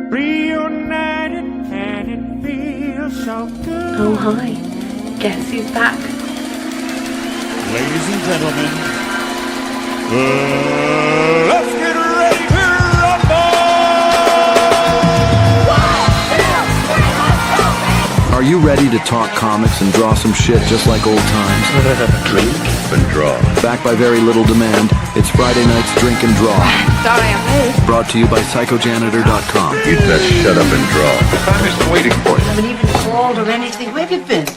Reunited and it feels so good. Oh, hi. Guess who's back? Ladies and gentlemen, let's get ready to rumble! Are you ready to talk comics and draw some shit just like old times? Drink and draw. Back by very little demand, it's Friday night's Drink and Draw. Sorry, I'm late. Brought to you by psychojanitor.com. You'd best shut up and draw. The family's been waiting for you. I haven't even called or anything. Where have you been?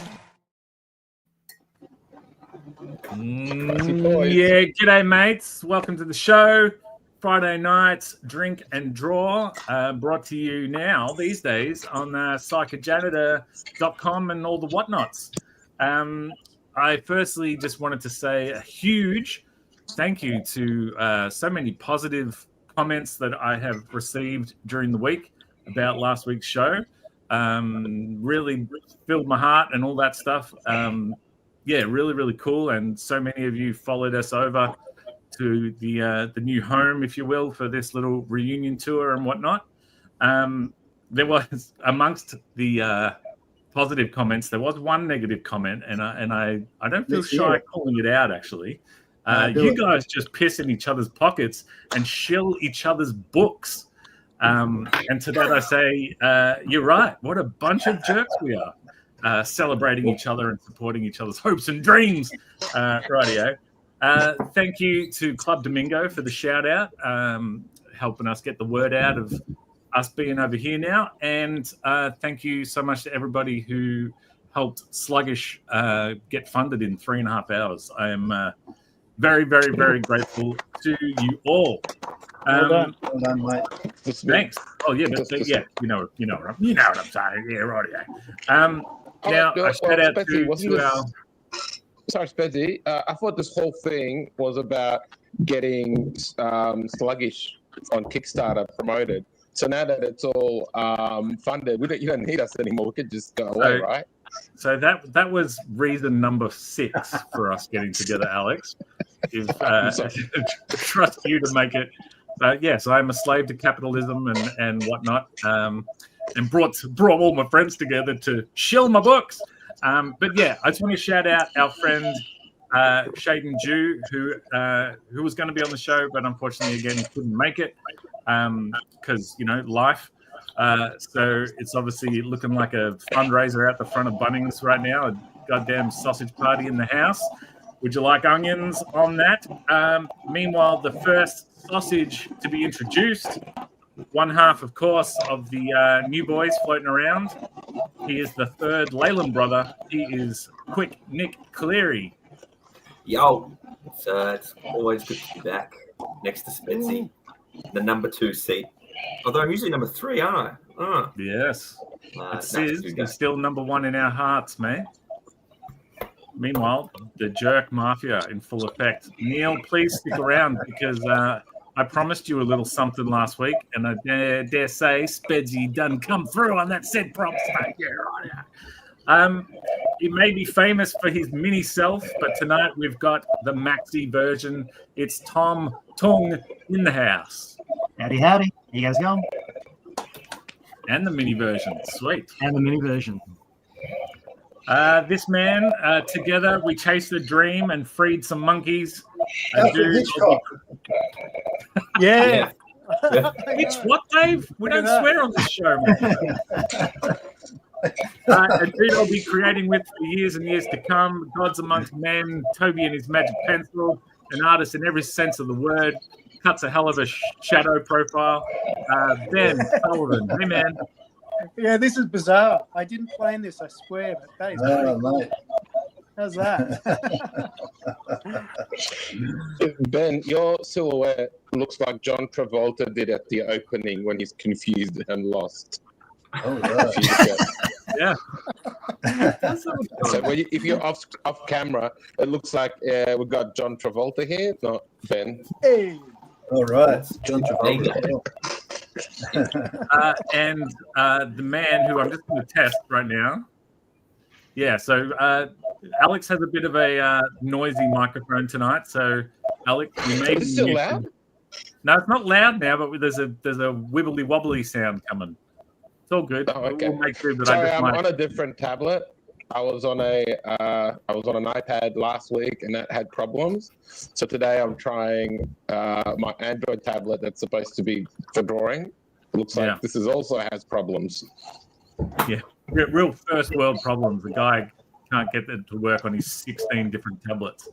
Yeah, g'day mates. Welcome to the show. Friday night's Drink and Draw, brought to you now these days on psychojanitor.com and all the whatnots. I firstly just wanted to say a huge thank you to so many positive comments that I have received during the week about last week's show. Really filled my heart and all that stuff. Yeah, really, really cool. And so many of you followed us over to the new home, if you will, for this little reunion tour and whatnot. There was, amongst the positive comments, there was one negative comment, and I don't feel shy calling it out, actually. You guys just piss in each other's pockets and shill each other's books. And to that I say, you're right. What a bunch of jerks we are. Celebrating each other and supporting each other's hopes and dreams. Rightio. Thank you to Club Domingo for the shout out, helping us get the word out of us being over here now. And thank you so much to everybody who helped Sluggish get funded in 3.5 hours. I am very, very, very grateful to you all. Well done, mate. Thanks. Oh yeah, but yeah, you know what I'm saying. Yeah, rightio. Now, a shout out to our... Sorry, Spezzy. I thought this whole thing was about getting Sluggish on Kickstarter promoted. So now that it's all funded, you don't need us anymore. We could just go away, right? So that was reason number 6 for us getting together, Alex. Trust you to make it. Yes, I'm a slave to capitalism and whatnot, and brought all my friends together to shill my books. But yeah, I just want to shout out our friend Shaden Jew, who was going to be on the show, but unfortunately, again, he couldn't make it because life. So it's obviously looking like a fundraiser out the front of Bunnings right now. A goddamn sausage party in the house. Would you like onions on that? Meanwhile, the first sausage to be introduced, one half, of course, of the new boys floating around. He is the third Leyland brother. He is Quick Nick Cleary. Yo, it's always good to be back next to Spetsy, the number 2 seat. Although I'm usually number 3, aren't I? Yes. He's still number 1 in our hearts, mate. Meanwhile, the jerk mafia in full effect. Neil, please stick around because I promised you a little something last week, and I dare say Spedsy done come through on that said props. He may be famous for his mini self, but tonight we've got the maxi version. It's Tom Tung in the house. Howdy. How you guys going? And the mini version. Sweet. And the mini version. This man, together, we chased a dream and freed some monkeys. Yeah. It's what, Dave? We don't swear on this show, man. A dude I'll be creating with for years and years to come. Gods amongst men, Toby and his magic pencil, an artist in every sense of the word. Cuts a hell of a shadow profile. Ben Sullivan. Hey, man. Yeah, this is bizarre. I didn't plan this, I swear, but that is mate. How's that? Ben, your silhouette looks like John Travolta did at the opening when he's confused and lost. Oh, right. Yeah. So if you're off camera, it looks like we've got John Travolta here, not Ben. Hey. All right, John Travolta. And the man who I'm just going to test right now. Yeah, so Alex has a bit of a noisy microphone tonight. So, Alex, you may Is it still loud? No, it's not loud now, but there's a wibbly wobbly sound coming. It's all good. Oh, okay. We'll make sure that Sorry, I'm on a different tablet. I was on an iPad last week, and that had problems. So today I'm trying my Android tablet that's supposed to be for drawing. It looks like this is also has problems. Yeah, real first world problems. The guy can't get it to work on his 16 different tablets.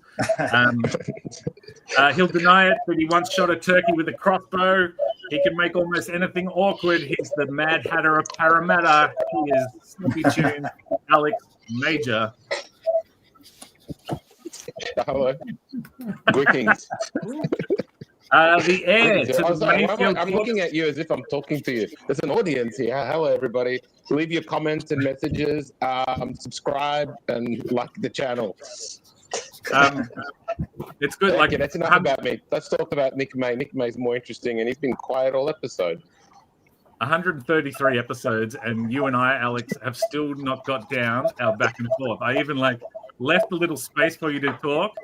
He'll deny it, but he once shot a turkey with a crossbow. He can make almost anything awkward. He's the Mad Hatter of Parramatta. He is Snoopy Tune Alex Major. Hello. Greetings. The heir to the Mayfield. I'm looking at you as if I'm talking to you. There's an audience here. Hello, everybody. Leave your comments and messages. Subscribe and like the channel. It's good. Okay, that's enough about me. Let's talk about Nick May. Nick May's more interesting, and he's been quiet all episode. 133 episodes, and you and I, Alex, have still not got down our back and forth. I even left a little space for you to talk.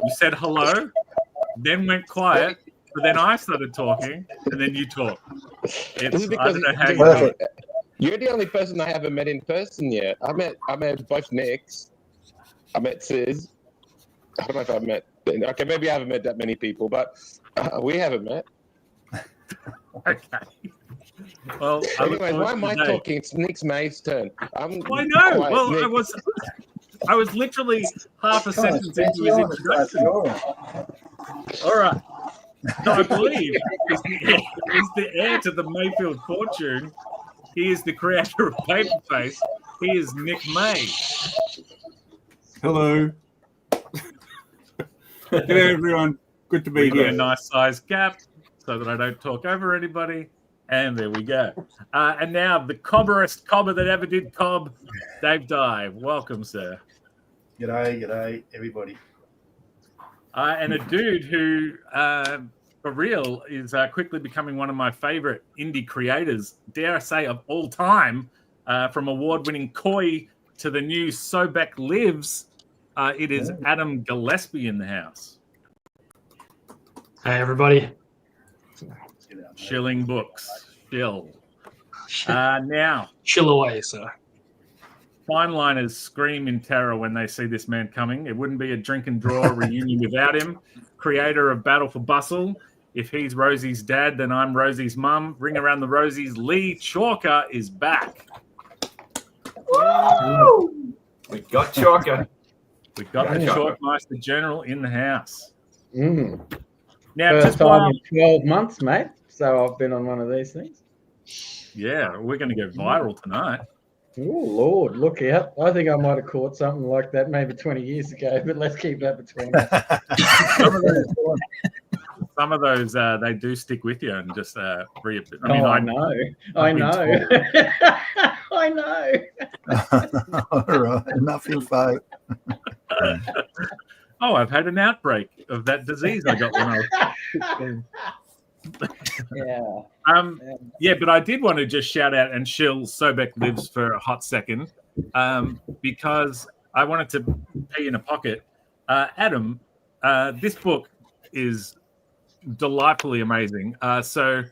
You said hello, then went quiet, but then I started talking, and then you talk. I don't know how you do it. You're the only person I haven't met in person yet. I met both Nicks. I met Sis. I don't know if I've met. Okay, maybe I haven't met that many people, but we haven't met. Okay. Well, anyways, why am I talking? It's Nick May's turn. I know. Well, Nick. I was literally half a sentence into his introduction. All right. So I believe he's the heir to the Mayfield fortune. He is the creator of Paperface. He is Nick May. Hello. G'day, everyone. Good to be here. A nice size gap so that I don't talk over anybody. And there we go. And now the cobberest cobber that ever did cob, Dave Dye. Welcome, sir. G'day, everybody. And a dude who, for real, is quickly becoming one of my favorite indie creators, dare I say, of all time, from award-winning Koi to the new Sobek Lives. It is Adam Gillespie in the house. Hey, everybody. Shilling books. Shill. Now. Chill away, sir. Fine liners scream in terror when they see this man coming. It wouldn't be a drink and draw reunion without him. Creator of Battle for Bustle. If he's Rosie's dad, then I'm Rosie's mum. Ring around the Rosies. Lee Chalker is back. Woo! We got Chalker. We got the Chalkmeister General in the house. Now, Now, first time in 12 months, mate. So I've been on one of these things. Yeah, we're going to go viral tonight. Oh, Lord, look out. I think I might have caught something like that maybe 20 years ago, but let's keep that between us. Some of those they do stick with you and just I know. I know. All right, enough info. Oh, I've had an outbreak of that disease I got when I was 16. Yeah. But I did want to just shout out and shill Sobek Lives for a hot second because I wanted to pee in a pocket. Adam, this book is delightfully amazing. So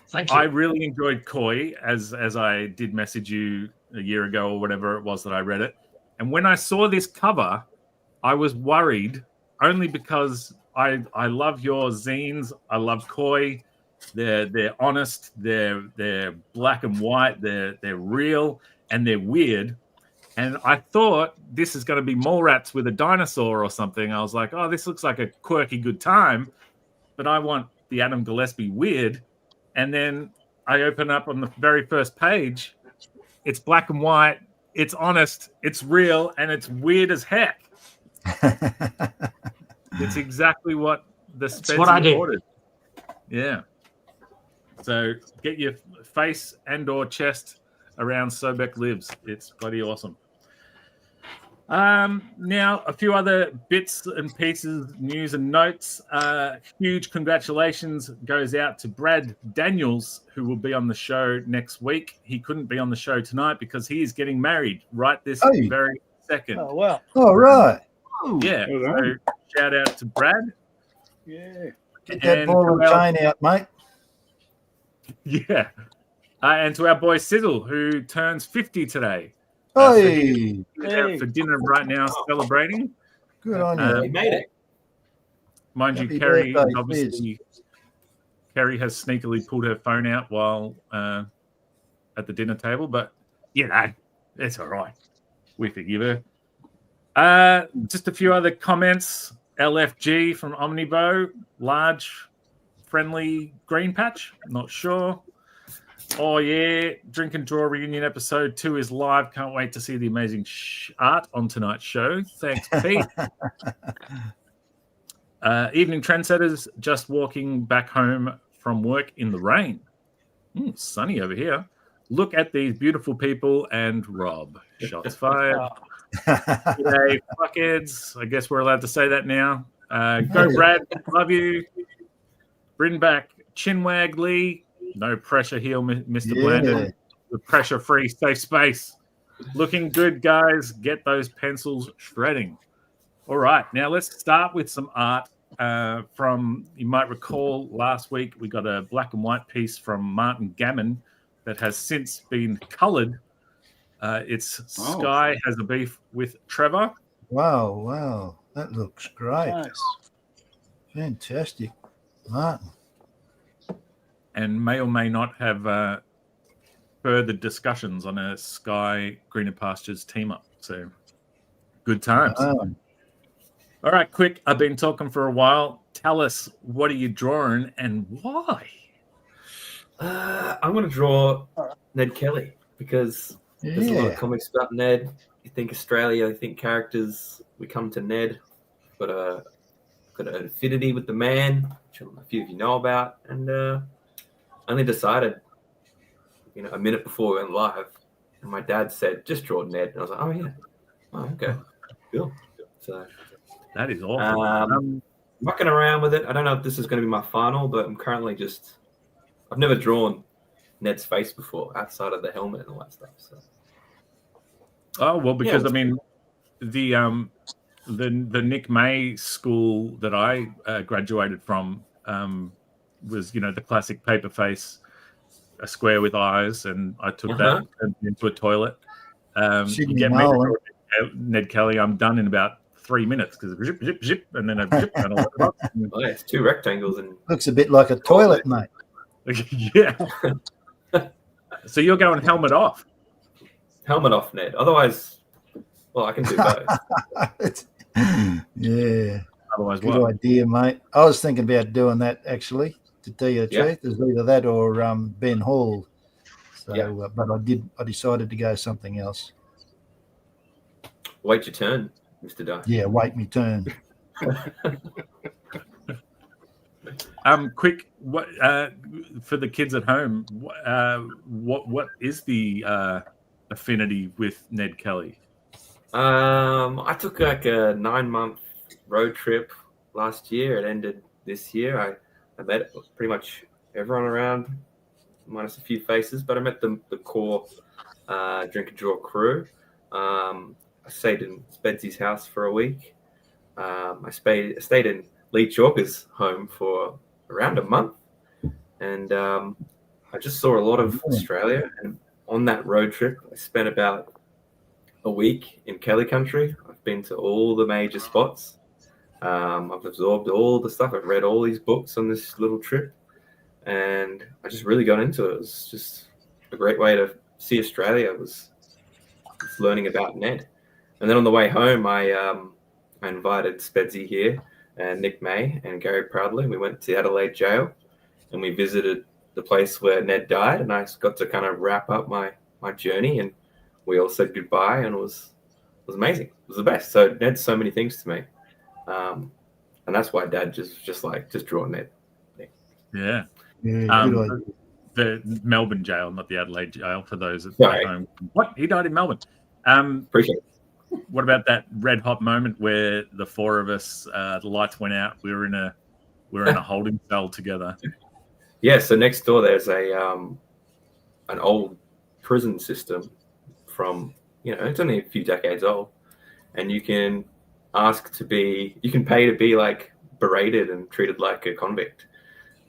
thank you. I really enjoyed Koi as I did message you a year ago or whatever it was that I read it. And when I saw this cover, I was worried only because I love your zines. I love Koi. They're honest. They're black and white. They're real and they're weird. And I thought this is going to be Mallrats with a dinosaur or something. I was like, oh, this looks like a quirky good time, but I want the Adam Gillespie weird. And then I open up on the very first page. It's black and white. It's honest. It's real, and it's weird as heck. It's exactly what the Spencer ordered. Yeah. So get your face and or chest around Sobek Lives. It's bloody awesome. Now, a few other bits and pieces, news and notes. Huge congratulations goes out to Brad Daniels, who will be on the show next week. He couldn't be on the show tonight because he is getting married right this very second. Oh, wow. All right. Yeah. So shout out to Brad. Yeah. Get that And ball and to our- chain out, mate. Yeah. And to our boy Sizzle, who turns 50 today. So Hey, he's out for dinner right now, celebrating. good on you. He made it. Mind you, Happy Kerry birthday, obviously. Kerry has sneakily pulled her phone out while at the dinner table, but you know, it's all right. We forgive her. Just a few other comments. LFG from Omnibo, large, friendly green patch. Not sure. Oh yeah, Drink and Draw reunion episode 2 is live. Can't wait to see the amazing art on tonight's show. Thanks, Pete. Evening trendsetters, just walking back home from work in the rain. Sunny over here. Look at these beautiful people and Rob. Shots fired. G'day, fuckheads. I guess we're allowed to say that now. Go, Brad. Love you. Bring back Chinwag Lee. No pressure here, Mr. Blandon. The pressure-free safe space. Looking good, guys. Get those pencils shredding. All right, now let's start with some art from, you might recall last week we got a black and white piece from Martin Gammon that has since been coloured. It's Sky has a beef with Trevor. Wow. That looks great. Nice. Fantastic. Martin. And may or may not have further discussions on a Sky Greener Pastures team up. So good times. All right, quick. I've been talking for a while. Tell us, what are you drawing and why? I'm going to draw Ned Kelly because there's a lot of comics about Ned. You think Australia, you think characters. We come to Ned. Got an affinity with the man, which a few of you know about, and I only decided, a minute before we went live, and my dad said, "Just draw Ned," and I was like, "Oh yeah, okay, cool." So that is awesome. Mucking around with it. I don't know if this is going to be my final, but I'm currently I've never drawn Ned's face before outside of the helmet and all that stuff. So. Oh well, because the Nick May school that I graduated from was the classic paper face, a square with eyes, and I took that and turned it into a toilet. You get me, Ned Kelly. I'm done in about 3 minutes because zip, and then a zip and all that. Oh, yeah, it's 2 rectangles and looks a bit like a toilet, mate. Yeah. So you're going helmet off. Helmet off, Ned. Otherwise, well, I can do both. Yeah. Otherwise, good idea, mate. I was thinking about doing that actually. To tell you the truth, there's either that or Ben Hall. So, but I decided to go something else. Wait your turn, Mr. Dye. Yeah, wait me turn. Quick, what for the kids at home? What is the affinity with Ned Kelly? I took like a 9-month road trip last year. It ended this year. I met pretty much everyone around, minus a few faces, but I met the core Drink and Draw crew. I stayed in Spedsy's house for a week. I stayed in Lee Chalker's home for around a month, and I just saw a lot of Australia. And on that road trip, I spent about a week in Kelly country. I've been to all the major spots. I've absorbed all the stuff. I've read all these books on this little trip, and I just really got into it. It was just a great way to see Australia. I was learning about Ned. And then on the way home, I invited Spedsy here and Nick May and Gary Proudly. We went to Adelaide Jail, and we visited the place where Ned died, and I got to kind of wrap up my journey, and we all said goodbye, and it was amazing. It was the best. So Ned's so many things to me. And that's why Dad just draw Ned. Yeah. The Melbourne jail, not the Adelaide jail, for those at home. What? He died in Melbourne. Appreciate it. What about that red hot moment where the 4 of us, the lights went out? We were in a holding cell together. Yeah. So next door, there's an old prison system from it's only a few decades old, and you can pay to be like berated and treated like a convict.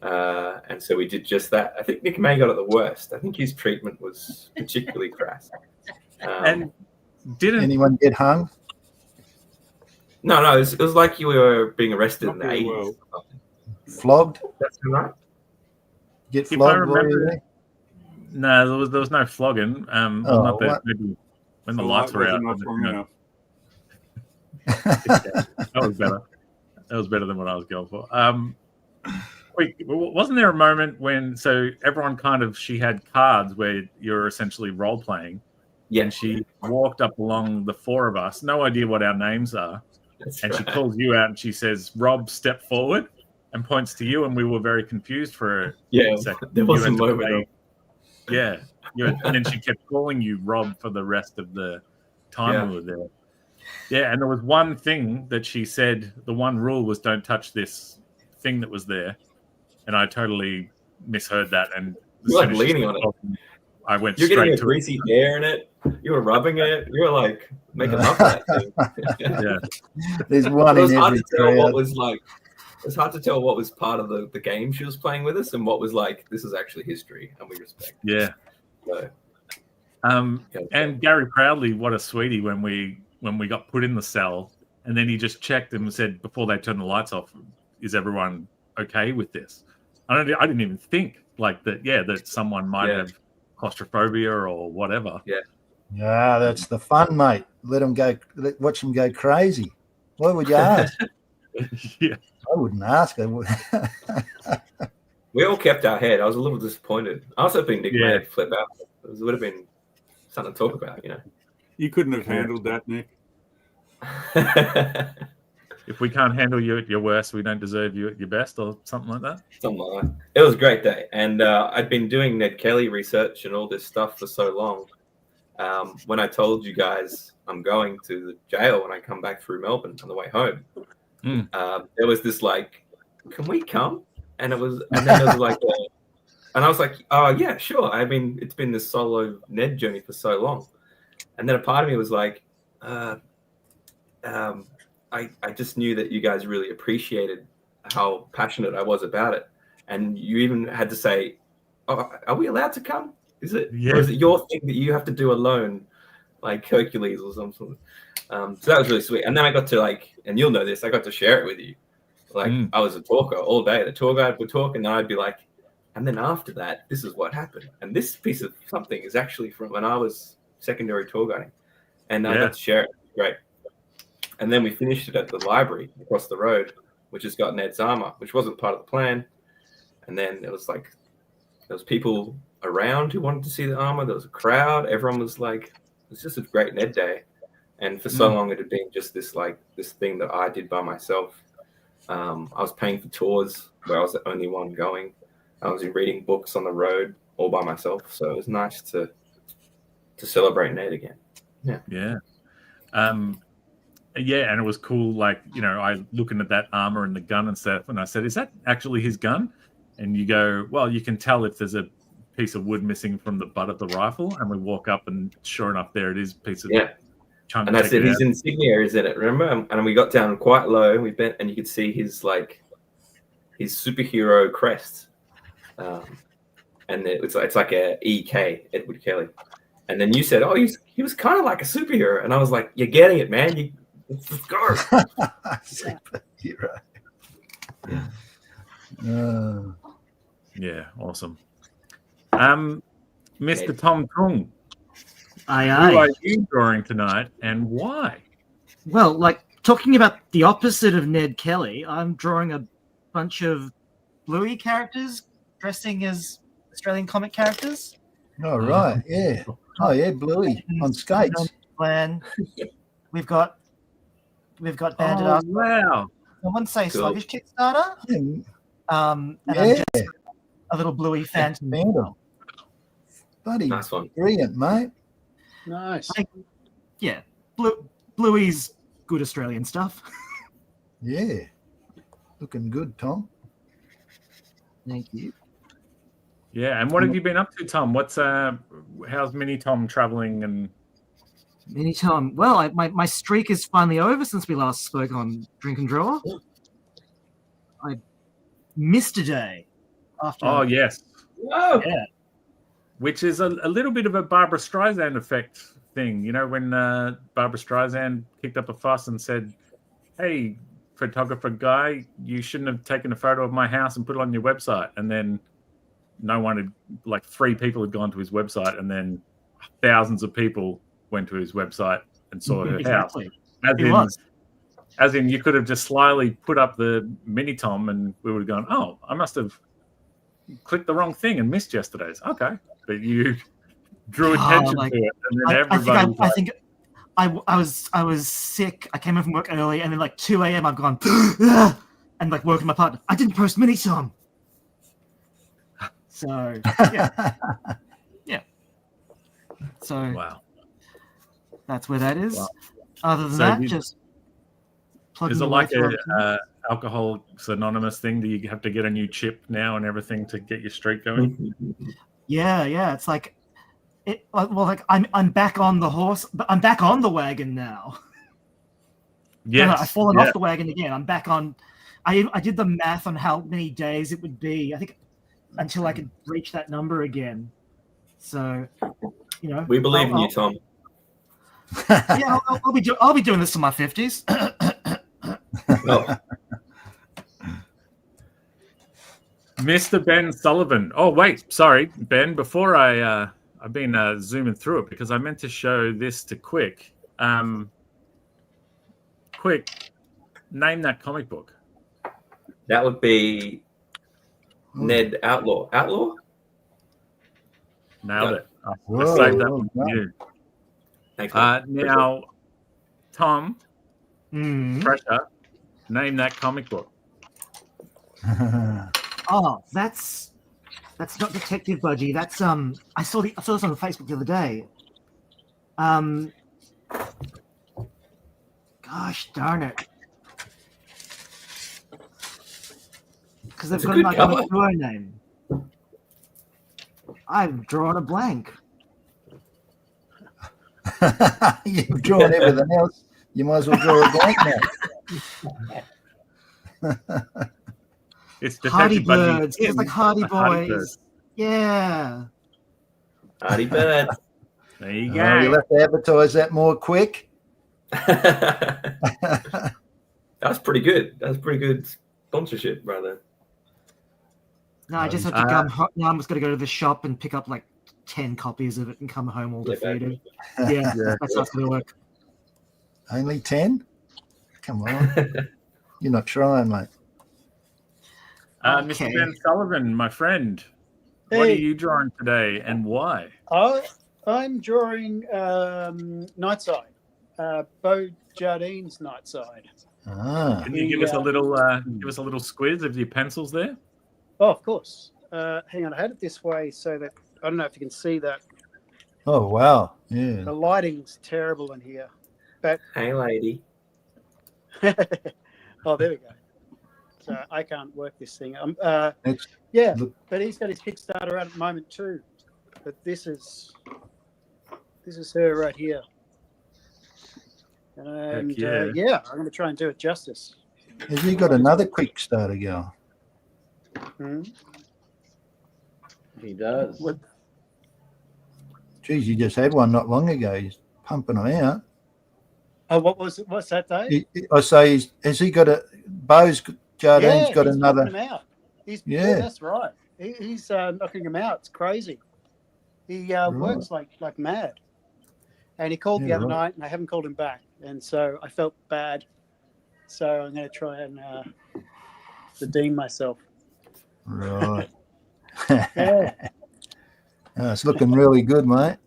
And so we did just that. I think Nick May got it the worst. I think his treatment was particularly crass. And didn't anyone get hung? No, it was like you were being arrested in the 80s. Flogged? That's right. Get If I flogged? remember, no, there was no flogging. Not that, maybe when the lights were out. That was better. That was better than what I was going for. Wait, wasn't there a moment when everyone she had cards where you're essentially role playing? Yeah. And she walked up along the four of us, no idea what our names are. She calls you out and she says, "Rob, step forward," and points to you. And we were very confused for a second. There was a moment. And then she kept calling you Rob for the rest of the time we were there. Yeah, and there was one thing that she said. The one rule was don't touch this thing that was there, and I totally misheard that. And you're like leaning on it. I went. You're straight getting a to greasy hair in it. You were rubbing it. You were like making love to that thing. Yeah, there's one in every crowd. It's hard to tell what was part of the game she was playing with us and what was like this is actually history and we respect. Yeah. So, and Gary Proudly, what a sweetie when we got put in the cell, and then he just checked and said before they turned the lights off, "Is everyone okay with this?" I didn't even think like that. Yeah, that someone might have claustrophobia or whatever. Yeah. Yeah, that's the fun, mate. Let them go. Watch them go crazy. Why would you ask? Yeah, I wouldn't ask. I would. We all kept our head. I was a little disappointed. I was hoping Nick may flip out. It would have been something to talk about, You couldn't have handled that, Nick. If we can't handle you at your worst, we don't deserve you at your best, or something like that. Something like that. It was a great day, and I'd been doing Ned Kelly research and all this stuff for so long. When I told you guys I'm going to the jail when I come back through Melbourne on the way home, there was this like, "Can we come?" And then there was like, and I was like, "Oh yeah, sure." I mean, it's been this solo Ned journey for so long, and then a part of me was like, I just knew that you guys really appreciated how passionate I was about it. And you even had to say, "Oh, are we allowed to come? Is it or is it your thing that you have to do alone, like Hercules or something?" So that was really sweet. And then I got to and you'll know this, I got to share it with you. I was a talker all day. The tour guide would talk and then I'd be like, and then after that, this is what happened. And this piece of something is actually from when I was secondary tour guiding. And I got to share it. Great. And then we finished it at the library across the road, which has got Ned's armor, which wasn't part of the plan. And then it was like, there was people around who wanted to see the armor. There was a crowd. Everyone was like, it was just a great Ned day. And for so long, it had been just this thing that I did by myself. I was paying for tours where I was the only one going. I was reading books on the road all by myself. So it was nice to celebrate Ned again. Yeah. Yeah. Yeah, and it was cool. I looking at that armor and the gun and stuff, and I said, "Is that actually his gun?" And you go, "Well, you can tell if there's a piece of wood missing from the butt of the rifle." And we walk up, and sure enough, there it is, piece of chunk. And I said, "His insignia is in it." Remember? And we got down quite low. We bent, and you could see his superhero crest. And it's like a EK, Edward Kelly. And then you said, "Oh, he was kind of like a superhero," and I was like, "You're getting it, man. Let's go." Superhero. Yeah, awesome. Mr. Tom Tung, Aye, who aye. are you drawing tonight, and why? Well, talking about the opposite of Ned Kelly, I'm drawing a bunch of Bluey characters dressing as Australian comic characters. Oh, right. Yeah. Oh, yeah. Bluey on skates. Plan. We've got Bandit. Oh, wow. Someone say Cool. Sluggish Kickstarter. And I'm Yeah. just a little Bluey phantom. Phantom. Buddy, Nice one. brilliant, mate. Nice. Yeah, Bluey's good Australian stuff. Yeah. Looking good, Tom. Thank you. Yeah, and what have you been up to, Tom? How's Mini Tom traveling? And Anytime. Well, my streak is finally over since we last spoke on Drink and Draw. I missed a day after. Oh yes, Oh, yeah. Which is a little bit of a Barbara Streisand effect thing. You know, when Barbara Streisand kicked up a fuss and said, "Hey, photographer guy, you shouldn't have taken a photo of my house and put it on your website." And then no one had, like 3 people had gone to his website, and then thousands of people went to his website and saw her Exactly. house. As in, you could have just slyly put up the mini tom, and we would have gone, "Oh, I must have clicked the wrong thing and missed yesterday's." Okay, but you drew attention to it, and then everybody. I think I was sick. I came in from work early, and then like 2 a.m. I've gone and like woken my partner. I didn't post mini tom. So yeah, yeah. So wow, that's where that is. Wow. Other than So that, you- just plugging Is it away like through a Alcoholics Anonymous thing? Do you have to get a new chip now and everything to get your streak going? Yeah. It's like it. Well, like I'm back on the horse, but I'm back on the wagon now. Yes, No, I've fallen yeah. off the wagon again. I'm back on. I did the math on how many days it would be. I think until I could reach that number again. So, you know, we believe in you, Tom. Yeah, I'll be doing this to my 50s. Oh, Mr. Ben Sullivan. Oh, wait, sorry, Ben. Before I've been zooming through it because I meant to show this to Quick. Quick, name that comic book. that would be Ned Outlaw. Outlaw? Nailed No. it. I Whoa, saved that well one for done. you. Thanks, man. Now, Tom, Mm. pressure, name that comic book. Oh, that's not Detective Budgie. That's I saw this on Facebook the other day. Gosh darn it. Because they've It's a got good an cover. iconic duo name. I've drawn a blank. You've drawn everything else. You might as well draw a blank now. It's Hardy Detective Budgie Birds. in It's like Hardy Hardy Boys. Birds. Yeah. Hardy Bird. There you Oh, go. you'll have to advertise that more quick. That's pretty good. That's pretty good sponsorship, brother. No, I just have to come. Now I'm just going to go to the shop and pick up like 10 copies of it and come home all defeated. Yeah, that's how it's going to work. Only 10? Come on. You're not trying, mate. Mr. Ben Sullivan, my friend, what are Hey. you drawing today and why? I'm drawing Nightside, Bo Jardine's Nightside. Can you give us a little squiz of your pencils there? Oh, of course. Hang on, I had it this way so that I don't know if you can see that. Oh, wow. Yeah. The lighting's terrible in here. But Hey, lady. oh, there we go. So I can't work this thing. Next. Yeah, Look. but he's got his Kickstarter out at the moment too. But this is her right here. And yeah. I'm going to try and do it justice. Has he got another quick starter going? Hmm? He does. What? Geez, you just had one not long ago. He's pumping them out. Oh, what's that, Dave? I say, has he got a Bo's Jardine's got he's another? knocking 'em out. Yeah. That's right. He's knocking them out. It's crazy. He works like mad. And he called the Yeah, other right. night, and I haven't called him back. And so I felt bad. So I'm going to try and redeem myself. Right. Yeah. Oh, it's looking really good, mate.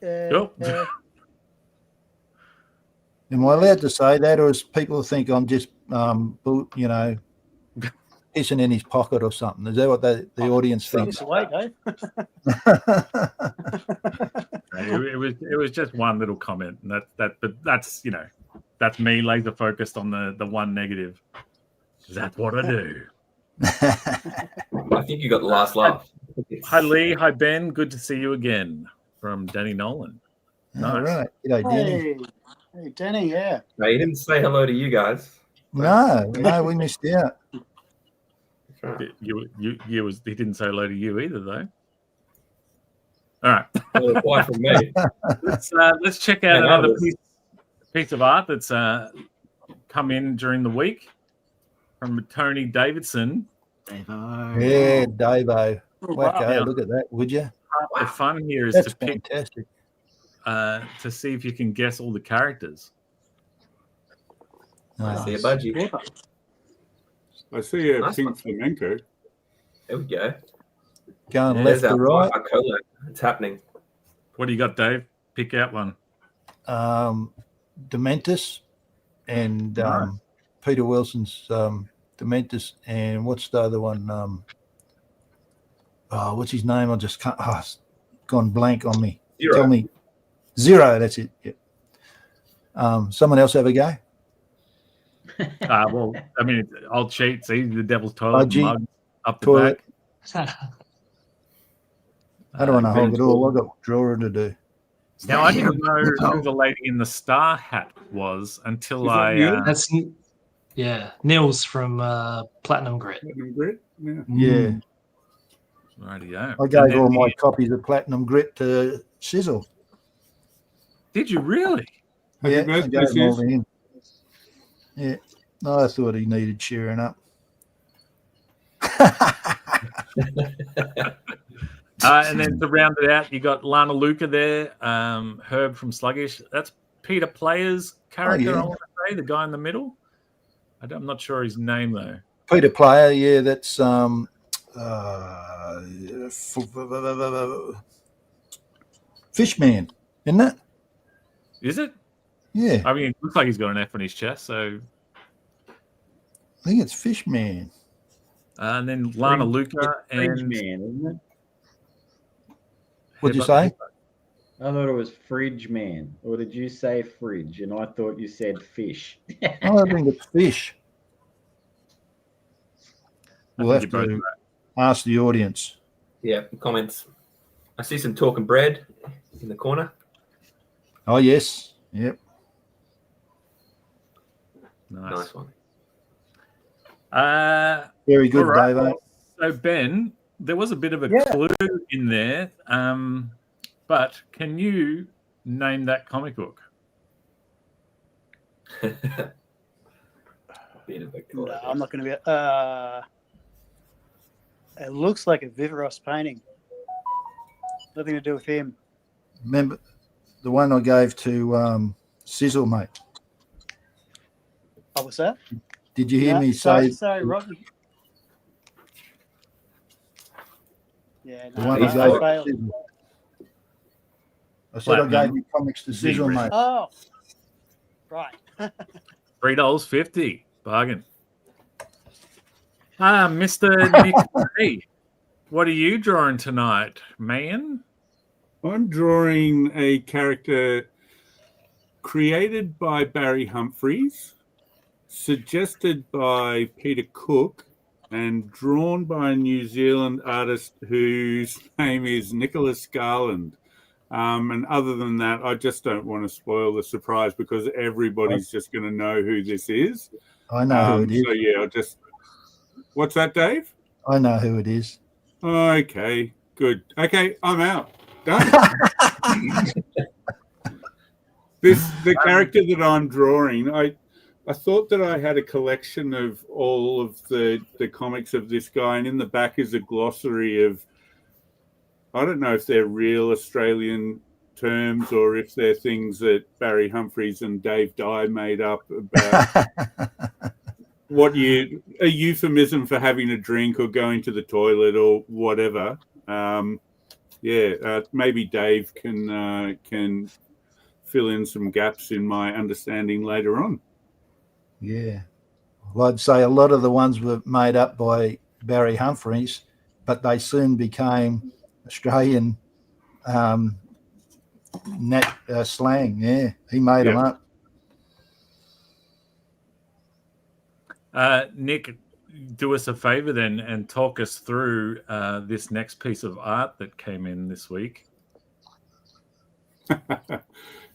Cool. Am I allowed to say that, or does people think I'm just, pissing in his pocket or something? Is that what the audience thinks? Finish away, Dave. It was just one little comment, and but that's that's me laser focused on the one negative. That's what I do. I think you got the last laugh. Hi Lee, hi Ben, good to see you again from Danny Nolan. All Nice. right. G'day, Danny. Hey, Danny, yeah. No, he didn't say hello to you guys. No, we missed out. You was he didn't say hello to you either though. All right. Why from me? Let's check out another piece of art that's come in during the week from Tony Davidson. Davo. Yeah, Davo. Wow. Wacko, look at that, would you? The fun here is That's to pick fantastic. to see if you can guess all the characters. I see a budgie. I see a Nice pink one. flamenco. There we go. Going left to right. Our collab. It's happening. What do you got, Dave? Pick out one. Dementus and Peter Wilson's Dementus, and what's the other one? What's his name? I just can't. It's gone blank on me. Zero. Tell me. Zero. That's it. Yeah. Someone else have a go? Well, I mean, I'll cheat. See the Devil's Toilet mug up the toilet. back. I don't want to hold it all. I've got drawing to do. Now I didn't know who the lady in the star hat was until That's Nils from Platinum Grit. Platinum Grit? Yeah. Yeah. Rightio. I gave all my copies of Platinum Grit to Sizzle. Did you really? Happy Yeah, I birthday, gave them all sis. to him. Yeah. No, I thought he needed cheering up. And then to round it out, you got Lana Luca there, Herb from Sluggish. That's Peter Player's character, I want to say, the guy in the middle. I'm not sure his name, though. Peter Player, yeah, that's Fishman, isn't it? Is it? Yeah. I mean, it looks like he's got an F on his chest, so. I think it's Fishman. And then Lana Luca and. Man, isn't it? What'd you say? I thought it was Fridge Man, or did you say fridge? And I thought you said fish. I think it's Fish. We'll have to ask the audience. Yeah, comments. I see some talking bread in the corner. Oh, yes. Yep. Nice one. Very good, right. Dave. So, Ben, there was a bit of a clue in there, but can you name that comic book? No, I'm not going to be. It looks like a Viveros painting. Nothing to do with him. Remember the one I gave to Sizzle, mate? Oh, what's that? Did you hear me say? Sorry, Rocky. Yeah, The no, one I I gave to failed. Sizzle. I said I gave you comics to Sizzle, Zero. mate. Oh, right. $3.50 bargain. Mr. Nick Ray, what are you drawing tonight, man? I'm drawing a character created by Barry Humphries, suggested by Peter Cook, and drawn by a New Zealand artist whose name is Nicholas Garland. And other than that, I just don't want to spoil the surprise because everybody's just going to know who this is. I know who it is. So, yeah, I'll just... What's that, Dave? I know who it is. Okay, good. Okay, I'm out. Done. The character that I'm drawing, I thought that I had a collection of all of the comics of this guy, and in the back is a glossary of, I don't know if they're real Australian terms or if they're things that Barry Humphries and Dave Dye made up about a euphemism for having a drink or going to the toilet or whatever. Maybe Dave can fill in some gaps in my understanding later on. Yeah. Well, I'd say a lot of the ones were made up by Barry Humphries, but they soon became Australian slang. Yeah, he made them up. Nick, do us a favor then and talk us through this next piece of art that came in this week.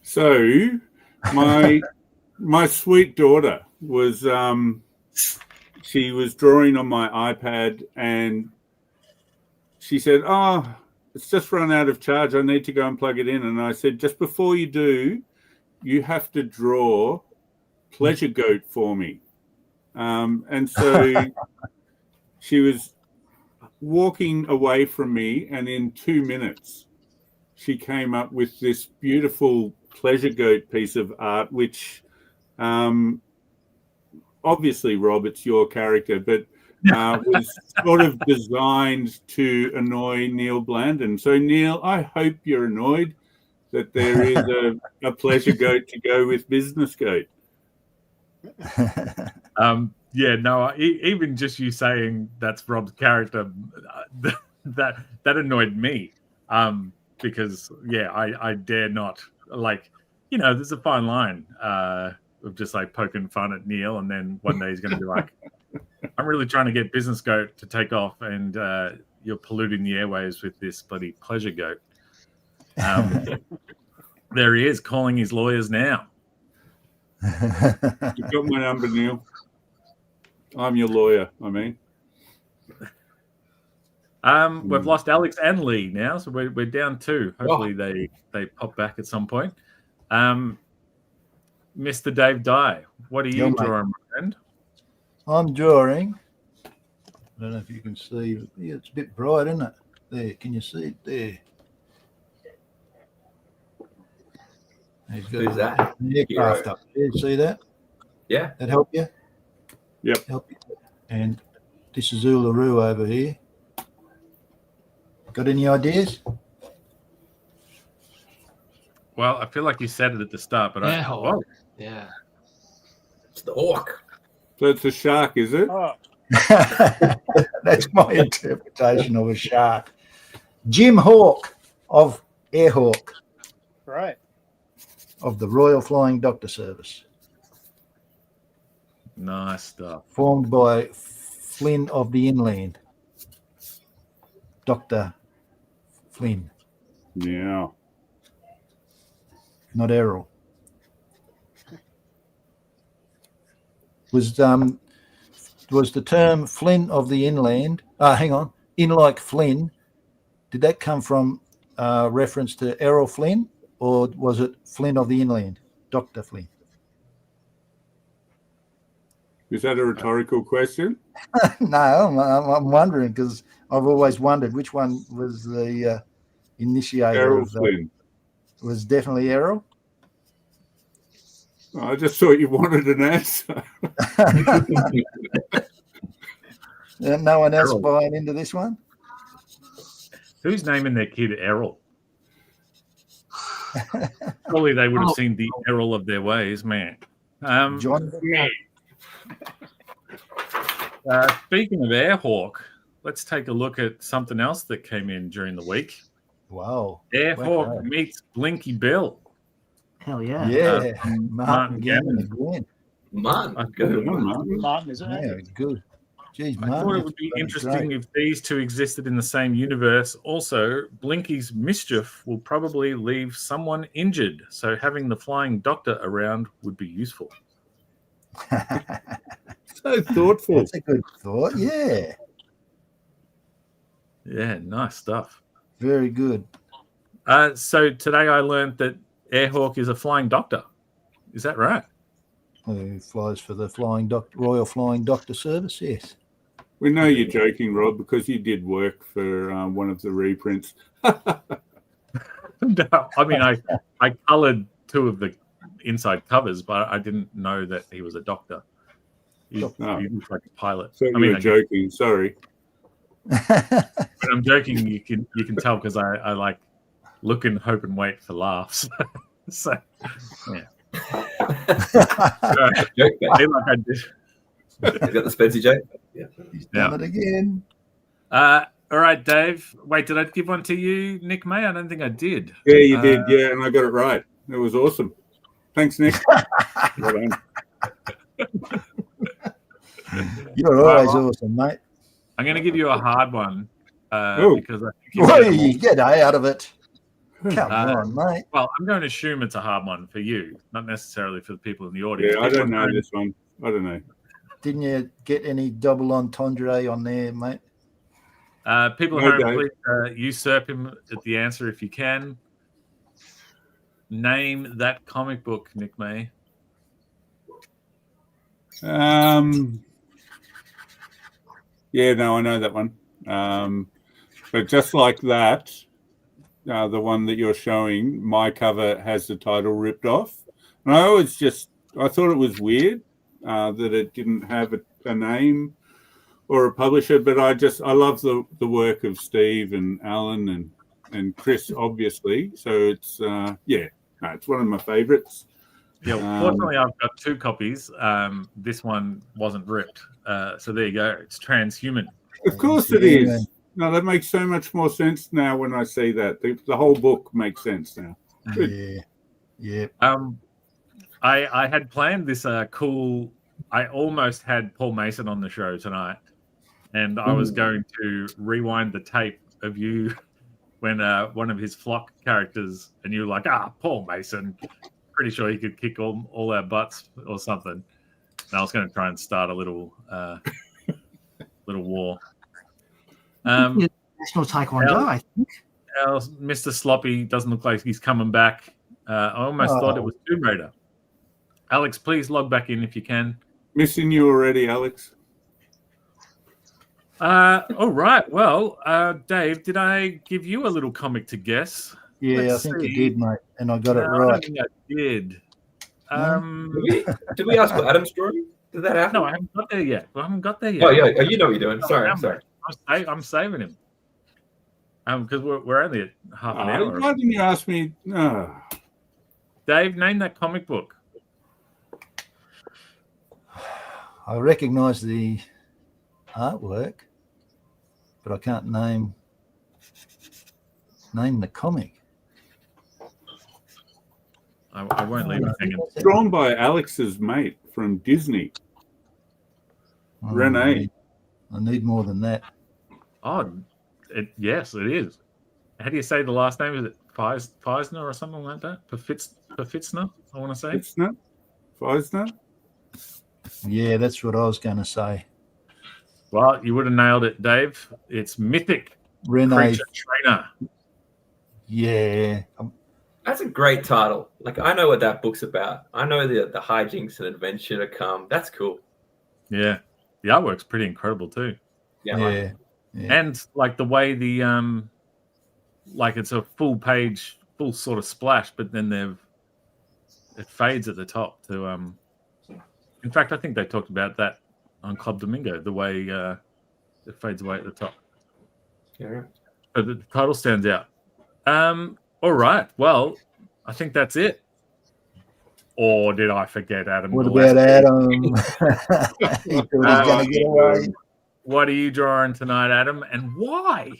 So, my sweet daughter was she was drawing on my iPad and she said, "Oh, it's just run out of charge. I need to go and plug it in." And I said, "Just before you do, you have to draw Pleasure Goat for me." And so she was walking away from me, and in 2 minutes, she came up with this beautiful Pleasure Goat piece of art, which obviously, Rob, it's your character, but was sort of designed to annoy Neil Blandon. So, Neil, I hope you're annoyed that there is a Pleasure Goat to go with Business Goat. Yeah, no, even just you saying that's Rob's character, that annoyed me. Because, yeah, I dare not, like, you know, there's a fine line of just like poking fun at Neil, and then one day he's going to be like, I'm really trying to get Business Goat to take off, and you're polluting the airwaves with this bloody Pleasure Goat. There he is calling his lawyers now. You've got my number, Neil. I'm your lawyer, I mean. We've lost Alex and Lee now, so we're down 2. Hopefully they pop back at some point. Mr. Dave Dye, what are you drawing, my friend? I'm drawing. I don't know if you can see. Yeah, it's a bit bright, isn't it? There, can you see it there? Who's that? An aircraft up there. See that? Yeah. That help you? Yep. Help you. And this is Uluru over here. Got any ideas? Well, I feel like you said it at the start, but Hawk. Yeah. It's the hawk. So it's a shark, is it? Oh, That's my interpretation of a shark. Jim Hawke of Airhawk right. of the Royal Flying Doctor Service. nice stuff. Formed by Flynn of the Inland. Dr. Flynn, Yeah. not Errol. Was the term Flynn of the Inland? Hang on, in like Flynn. Did that come from reference to Errol Flynn, or was it Flynn of the Inland, Dr. Flynn? Is that a rhetorical question? No, I'm wondering because I've always wondered which one was the initiator. Errol Flynn. Was definitely Errol. I just thought you wanted an answer. No one else buying into this one? Who's naming their kid Errol? Surely they would have seen the Errol of their ways, man. John. Speaking of Airhawk, let's take a look at something else that came in during the week. Wow. Airhawk meets Blinky Bill. Hell yeah. Yeah. Martin Gammon. Again. Martin, isn't it? Yeah, good. Jeez, I Martin, thought it would be interesting if these two existed in the same universe. Also, Blinky's mischief will probably leave someone injured, so having the Flying Doctor around would be useful. So thoughtful. That's a good thought. Yeah. Yeah, nice stuff. Very good. So today I learned that Airhawk is a Flying Doctor. Is that right? Who flies for the Royal Flying Doctor Service? Yes. We know you're joking, Rob, because you did work for one of the reprints. No, I mean, I coloured 2 of the inside covers, but I didn't know that he was a doctor. He looks like a pilot. So you were joking. Sorry. When I'm joking, you can tell because I like look and hope and wait for laughs. So, yeah. Like I did. You got the Spencer joke? Yeah. He's done it again. All right, Dave. Wait, did I give one to you, Nick May? I don't think I did. Yeah, you did. Yeah, and I got it right. It was awesome. Thanks, Nick. Well done. You're always awesome, mate. I'm going to give you a hard one because I think you get out of it. Come on, mate. Well, I'm going to assume it's a hard one for you, not necessarily for the people in the audience. Yeah, I don't know this one. I don't know. Didn't you get any double entendre on there, mate? People No, at home, Dave. please usurp him at the answer if you can. Name that comic book, Nick May. Yeah, no, I know that one. But just like that, the one that you're showing, my cover has the title ripped off. And I thought it was weird that it didn't have a name or a publisher, but I love the work of Steve and Alan and Chris, obviously. So it's it's one of my favorites. Yeah, fortunately, I've got 2 copies. This one wasn't ripped, so there you go. It's Transhuman. Of course it is. No, that makes so much more sense now when I see that. The whole book makes sense now. Good. Yeah. I had planned this cool. I almost had Paul Mason on the show tonight, and I was going to rewind the tape of you when one of his flock characters, and you were like, Paul Mason. Pretty sure he could kick all our butts or something. And I was going to try and start a little war. National Taekwondo, I think. Mr. Sloppy doesn't look like he's coming back. I almost thought it was Tomb Raider. Alex, please log back in if you can. Missing you already, Alex. All right. Well, Dave, did I give you a little comic to guess? Yeah, Let's I think see. you did, mate, and I got it I right. don't think I did. Did we ask for Adam's drawing? Did that happen? No, I haven't got there yet. Oh yeah, you know what you're doing. Sorry, I'm sorry. I'm saving him. Because we're only at half an hour. Why didn't you ask me? Dave, name that comic book. I recognise the artwork, but I can't name the comic. I won't leave it hanging. Drawn by Alex's mate from Disney, Renee. I need more than that. Oh, yes, it is. How do you say the last name? Is it Feisner or something like that? Pfitzner, I want to say. Feisner? Yeah, that's what I was going to say. Well, you would have nailed it, Dave. It's Mythic Renee Creature Trainer. Yeah. That's a great title. Like, I know what that book's about. I know the hijinks and adventure to come. That's cool. Yeah. The artwork's pretty incredible too. Yeah. And like the way like it's a full page, full sort of splash, but then it fades at the top to in fact, I think they talked about that on Club Domingo, the way it fades away at the top. Yeah. So the title stands out. All right. Well, I think that's it. Or did I forget Adam? What about Adam? He thought he was Uh, going to get away. What are you drawing tonight, Adam, and why?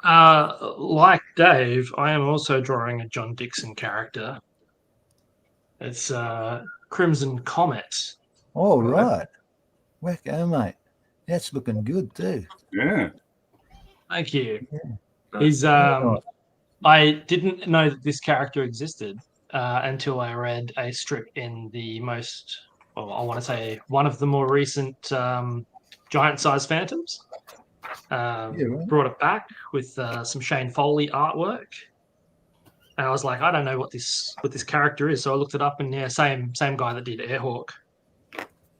Like Dave, I am also drawing a John Dixon character. It's Crimson Comet. Oh, right. Wacko, mate. That's looking good too. Yeah. Thank you. Yeah. He's I didn't know that this character existed until I read a strip in the one of the more recent Giant Size Phantoms. Right. Brought it back with some Shane Foley artwork, and I was like, I don't know what this character is, so I looked it up, and same guy that did Airhawk.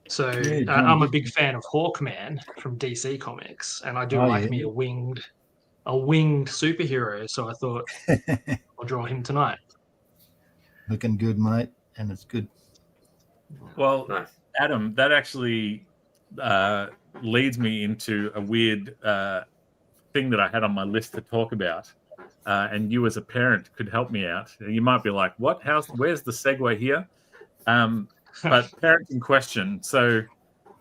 So I'm a big fan of Hawkman from DC Comics, and I do like me a winged superhero. So I thought I'll draw him tonight. Looking good, mate, and it's good. Well, Adam, that actually leads me into a weird thing that I had on my list to talk about. And you as a parent could help me out. You might be like, what? Where's the segue here? But parenting question. So,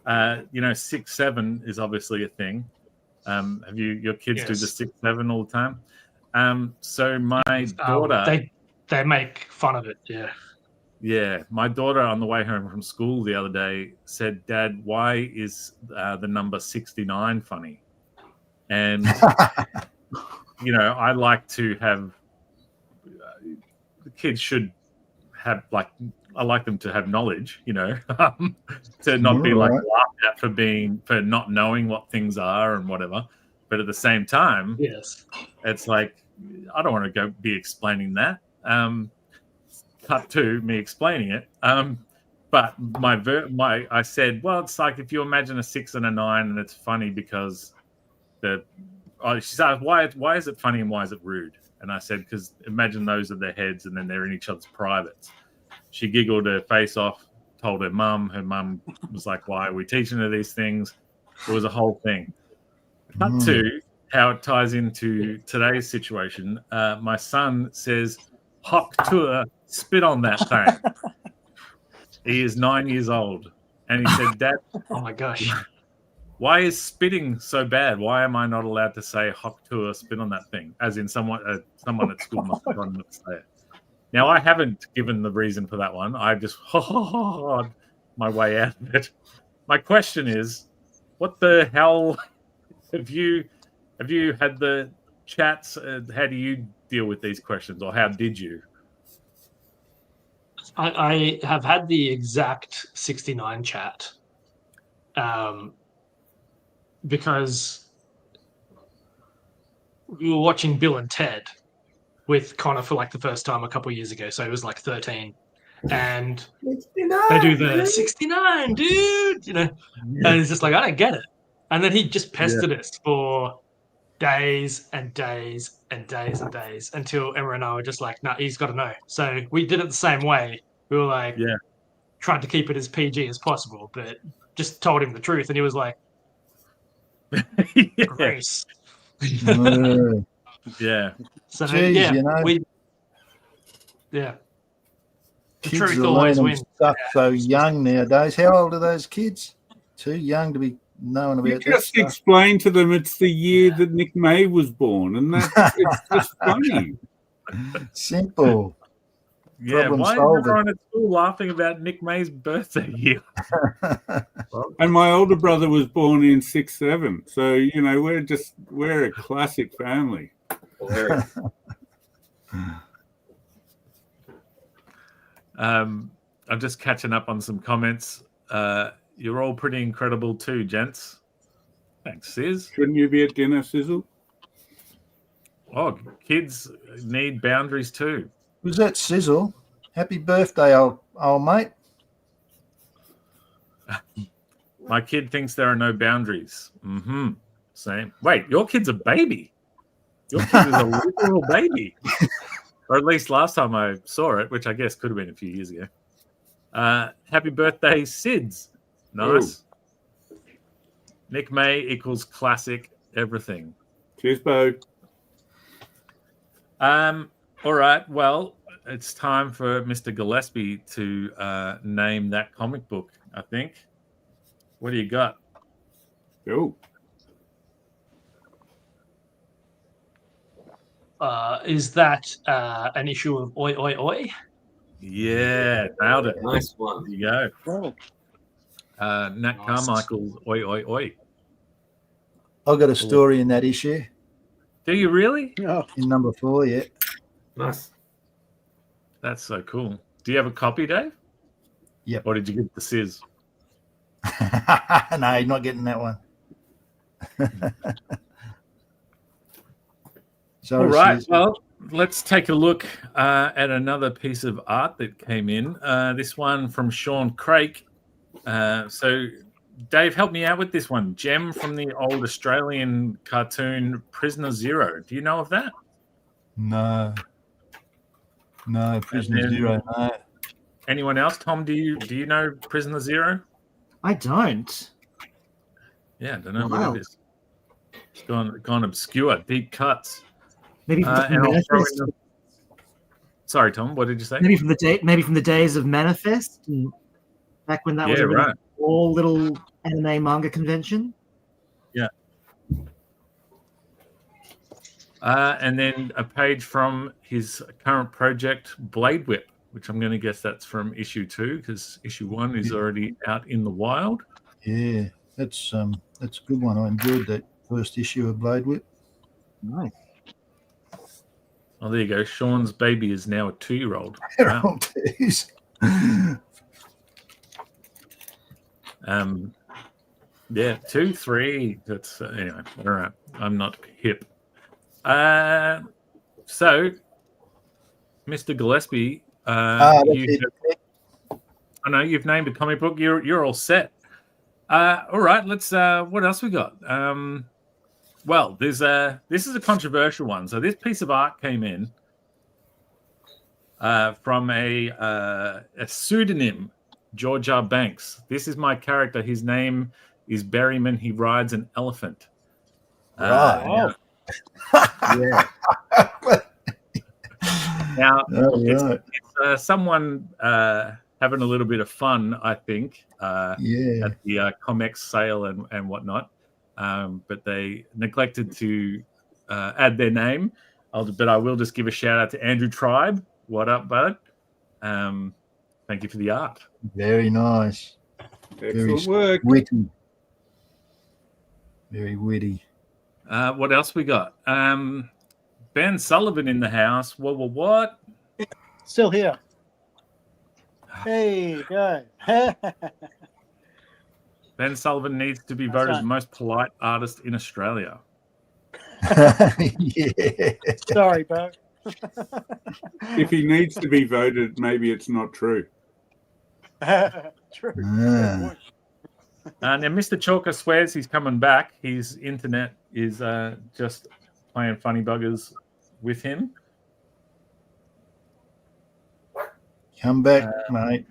6-7 is obviously a thing. Have your kids do the 6-7 all the time? So my daughter... They make fun of it, yeah. Yeah, my daughter on the way home from school the other day said, "Dad, why is the number 69 funny?" And I like to have the kids should have like I like them to have knowledge, to not be like Right. laughed at for not knowing what things are and whatever. But at the same time, Yes. it's like I don't want to go be explaining that. Cut to me explaining it. But I said, well, it's like if you imagine a 6 and a 9, and it's funny because she said, why is it funny and why is it rude? And I said, because imagine those are their heads and then they're in each other's privates. She giggled her face off, told her mum. Her mum was like, why are we teaching her these things? It was a whole thing. Cut to how it ties into today's situation. My son says, "Hock tour, spit on that thing." He is 9 years old, and he said, "Dad, Oh my gosh. why is spitting so bad? Why am I not allowed to say hock tour, spit on that thing?" As in someone at school must have told me to say it. Now I haven't given the reason for that one. I just my way out of it. My question is, what the hell have you had the chats? How do you deal with these questions, or how did you? I have had the exact 69 chat, because we were watching Bill and Ted with Connor for like the first time a couple of years ago. So he was like 13, and 69, they do the dude. 69, dude, and it's just like, I don't get it. And then he just pestered us for days and days and days and days until Emma and I were just like, no, he's got to know. So we did it the same way. We were like, tried to keep it as PG as possible, but just told him the truth, and he was like, Grace. Yeah. So Jeez, the kids truth are always learning wins. stuff so young nowadays. How old are those kids? Too young to be knowing about You that just stuff. explain to them it's the year that Nick May was born, and it's just funny. Simple. Yeah, Problem why is solved. everyone at school laughing about Nick May's birthday year? And my older brother was born in 6'7", so we're a classic family. I'm just catching up on some comments. You're all pretty incredible too, gents. Thanks, Sis. Shouldn't you be at dinner, Sizzle? Oh, kids need boundaries too. Was that Sizzle? Happy birthday, old mate. My kid thinks there are no boundaries. Same. Wait, your kid's a baby. Your kid is a literal baby. Or at least last time I saw it, which I guess could have been a few years ago. Happy birthday, Sids. Nice. Ooh. Nick May equals classic everything. Cheers, Bo. All right. Well, it's time for Mr. Gillespie to name that comic book, I think. What do you got? Oh. Is that an issue of Oi Oi Oi? Yeah, nailed it. Nice one. There you go. Nat Carmichael's Oi Oi Oi. I've got a story in that issue. Do you really? Oh. In number 4, yeah. Nice. That's so cool. Do you have a copy, Dave? Yep. Or did you get the Sis? No, you're not getting that one. All right. Well, let's take a look at another piece of art that came in. This one from Sean Craik. So, Dave, help me out with this one. Gem from the old Australian cartoon Prisoner Zero. Do you know of that? No, Prisoner Zero. No. Anyone else? Tom, do you know Prisoner Zero? I don't. Yeah, I don't know what it is. It's gone obscure. Deep cuts. Maybe from Sorry, Tom. What did you say? Maybe from the days of Manifest, back when that was a really all little anime manga convention. Yeah. And then a page from his current project, Blade Whip, which I'm going to guess that's from issue 2 because issue 1 is already out in the wild. Yeah, that's a good one. I enjoyed that first issue of Blade Whip. Nice. Oh, there you go. Sean's baby is now a 2-year-old. Wow. Yeah, 2, 3. That's anyway. All right, I'm not hip. So, Mr. Gillespie, that's you it. I know you've named a comic book. You're all set. All right, let's. What else we got? Well, this is a controversial one. So this piece of art came in from a pseudonym, George R. Banks. This is my character. His name is Berryman. He rides an elephant. Right. Yeah. Now, right. it's someone having a little bit of fun, I think, at the Comex sale and whatnot. But they neglected to add their name. But I will just give a shout out to Andrew Tribe. What up, bud? Thank you for the art. Very nice. Excellent work. Witty. Very witty. What else we got? Ben Sullivan in the house. What? Still here. Hey, you go. Ben Sullivan needs to be That's voted right. the most polite artist in Australia. Yeah. Sorry, Bo. If he needs to be voted, maybe it's not true. True. Ah. Now, Mr. Chalker swears he's coming back. His internet is just playing funny buggers with him. Come back, mate.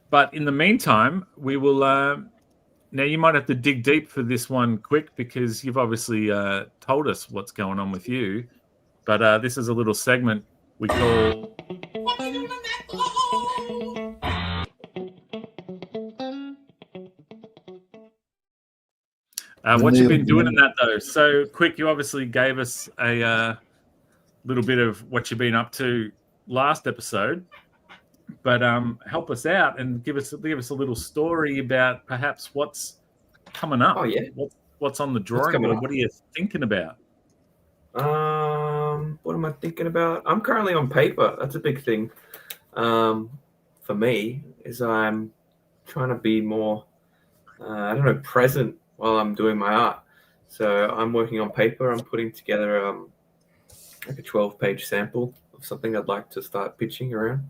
But in the meantime, we will. Now, you might have to dig deep for this one quick because you've obviously told us what's going on with you. But this is a little segment we call. What you've been doing in that, though? So, Quick, you obviously gave us a little bit of what you've been up to last episode. But help us out and give us a little story about perhaps what's coming up. Oh, yeah. What's on the drawing board? What are you thinking about? What am I thinking about? I'm currently on paper. That's a big thing. For me, is I'm trying to be more, present while I'm doing my art. So I'm working on paper. I'm putting together like a 12-page sample of something I'd like to start pitching around.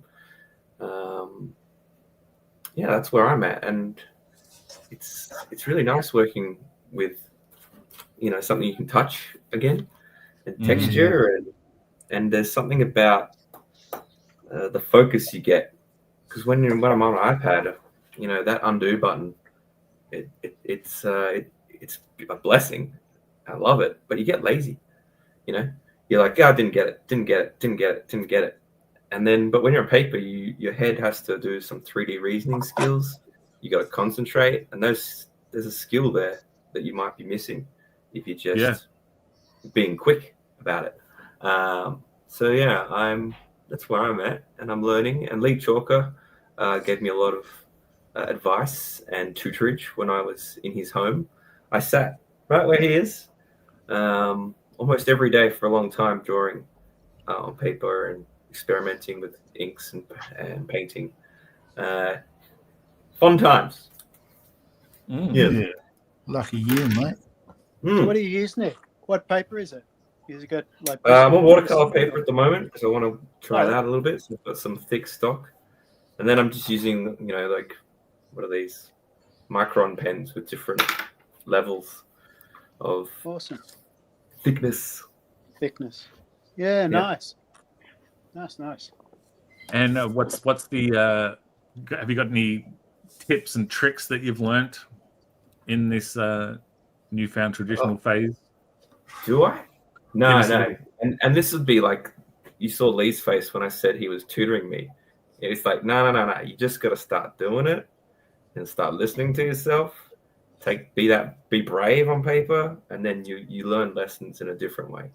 That's where I'm at, and it's really nice working with something you can touch again, and texture, and there's something about the focus you get, because when I'm on an iPad, that undo button, it's a blessing. I love it, but you get lazy. You're like, I didn't get it. And then, but when you're on paper, your head has to do some 3D reasoning skills. You got to concentrate, and there's a skill there that you might be missing if you're just being quick about it. That's where I'm at, and I'm learning. And Lee Chalker gave me a lot of advice and tutorage when I was in his home. I sat right where he is, almost every day for a long time, drawing on paper and experimenting with inks and painting. Fun times. Yeah. Lucky you, mate. So what do you use, Nick? What paper is it? Is it got like? I'm on watercolor paper at the moment because I want to try that a little bit. So I've got some thick stock, and then I'm just using what are these micron pens with different levels of thickness. Yeah, nice. Nice. And what's the? Have you got any tips and tricks that you've learnt in this newfound traditional phase? Do I? No. And this would be like, you saw Lee's face when I said he was tutoring me. It's like, no. You just got to start doing it and start listening to yourself. Be brave on paper, and then you learn lessons in a different way.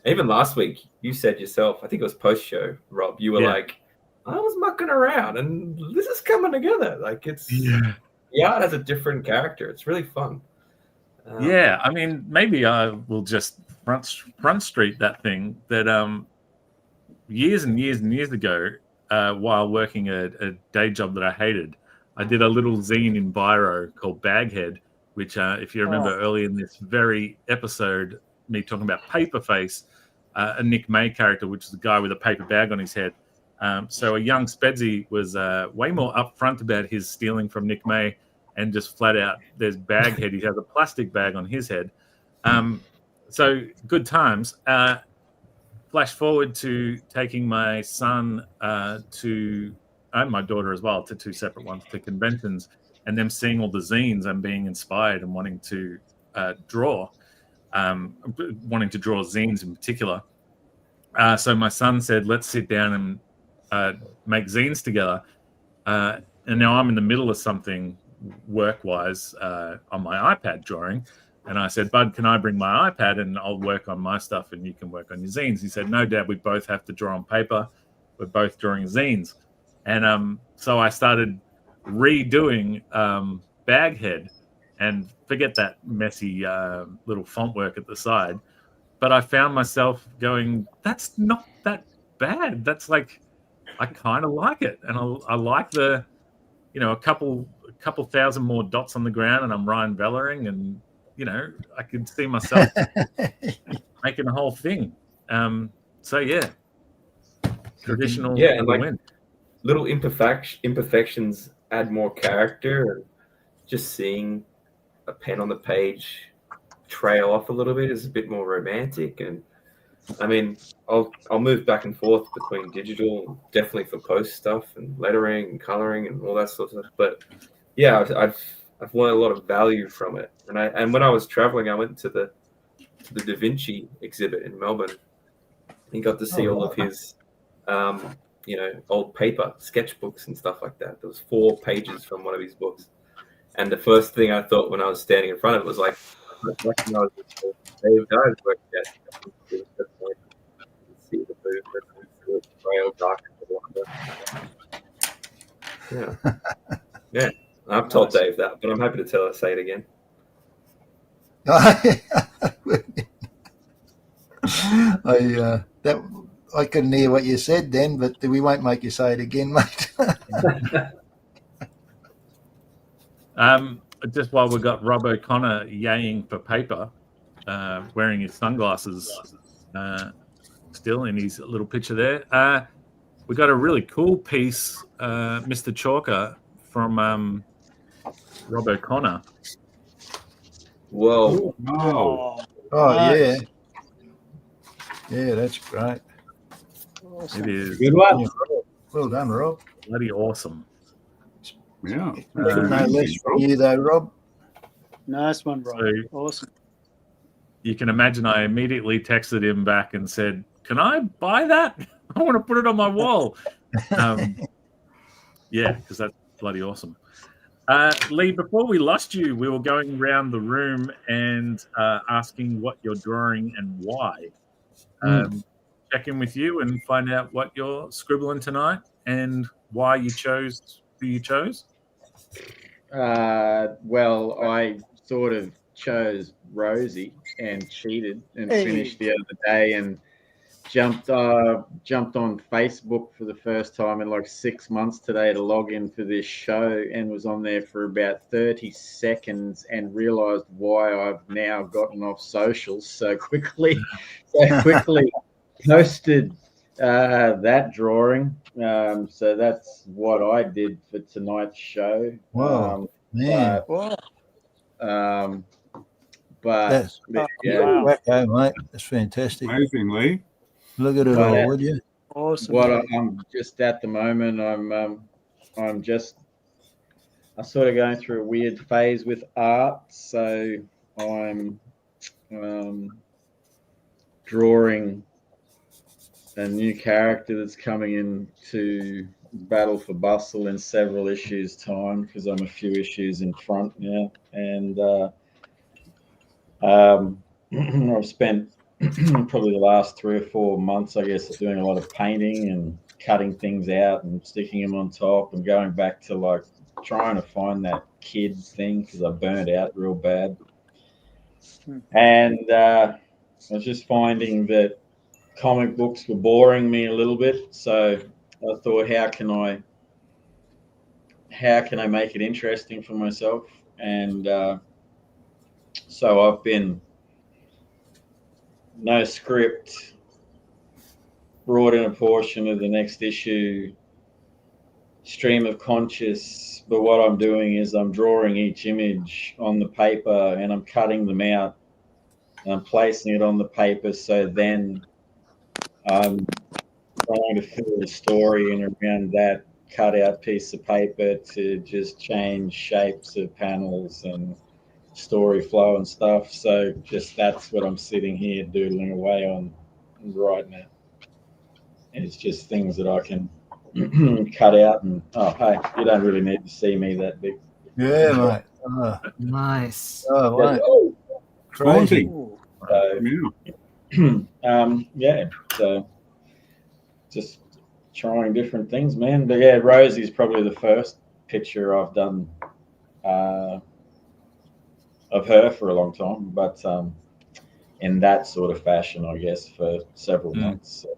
Even last week, you said yourself, I think it was post-show, Rob, you were like, I was mucking around, and this is coming together. Like, the art has a different character. It's really fun. Yeah, I mean, maybe I will just front street that thing that years and years and years ago, while working a day job that I hated, I did a little zine in Biro called Baghead, which, if you remember early in this very episode, me talking about Paperface, a Nick May character, which is a guy with a paper bag on his head. So a young Spedsy was way more upfront about his stealing from Nick May, and just flat out, there's Baghead. He has a plastic bag on his head. So good times. Flash forward to taking my son and my daughter as well, to two separate ones, to conventions, and them seeing all the zines and being inspired and wanting to draw zines in particular. So my son said, let's sit down and make zines together. And now I'm in the middle of something work-wise on my iPad drawing. And I said, Bud, can I bring my iPad and I'll work on my stuff and you can work on your zines? He said, no, Dad, we both have to draw on paper. We're both drawing zines. And so I started redoing Baghead, and forget that messy little font work at the side. But I found myself going, that's not that bad. That's like, I kind of like it. And I like the, a couple thousand more dots on the ground, and I'm Ryan Vellering, and I could see myself making the whole thing. So yeah, traditional. Yeah, and like win. little imperfections add more character, and just seeing a pen on the page trail off a little bit is a bit more romantic. And I mean, I'll move back and forth between digital, definitely for post stuff and lettering and coloring and all that sort of stuff. But yeah, I've learned a lot of value from it. And when I was traveling, I went to the Da Vinci exhibit in Melbourne and got to see all of his old paper sketchbooks and stuff like that. There was 4 pages from one of his books. And the first thing I thought when I was standing in front of it was like, I recognized Dave Guys working at see the movement, trail, dark, yeah. I've told Dave that, but I'm happy to say it again. I couldn't hear what you said then, but we won't make you say it again, mate. Just while we've got Rob O'Connor yaying for paper, wearing his sunglasses still in his little picture there, we got a really cool piece, Mr. Chalker, from Rob O'Connor. Whoa. Oh, nice. Yeah, that's great. It is. Good one. Well done, Rob. Bloody awesome. Yeah. No less from you, though, Rob. Nice one, Rob. So, Awesome. You can imagine I immediately texted him back and said, can I buy that? I want to put it on my wall. Yeah, because that's bloody awesome. Lee, before we lost you, we were going around the room and asking what you're drawing and why. Check in with you and find out what you're scribbling tonight and why you chose who you chose. Well, I sort of chose Rosie and cheated and finished the other day and jumped on Facebook for the first time in like 6 months today to log in for this show, and was on there for about 30 seconds and realized why I've now gotten off socials so quickly. Posted that drawing. So that's what I did for tonight's show. Wow, man. But yeah, wacko, mate. That's fantastic. Amazingly. Look at it all, would you? Awesome. What I'm just at the moment, I'm sort of going through a weird phase with art. So I'm drawing a new character that's coming into Battle for Bustle in several issues' time, because I'm a few issues in front now, and I've spent probably the last 3 or 4 months, I guess, doing a lot of painting and cutting things out and sticking them on top and going back to like trying to find that kid thing, because I burned out real bad. And I was just finding that comic books were boring me a little bit. So I thought, how can I make it interesting for myself? And so I've been no script, brought in a portion of the next issue, stream of conscious, but what I'm doing is I'm drawing each image on the paper and I'm cutting them out and I'm placing it on the paper, so then I'm trying to fill the story in around that cut out piece of paper to just change shapes of panels and story flow and stuff. So just that's what I'm sitting here doodling away on right now. And it's just things that I can cut out and hey, you don't really need to see me that big. Yeah, mate. Nice. Oh, mate. Crazy. So, yeah. So just trying different things, man. But yeah, Rosie's probably the first picture I've done of her for a long time, but in that sort of fashion, I guess, for several months. So,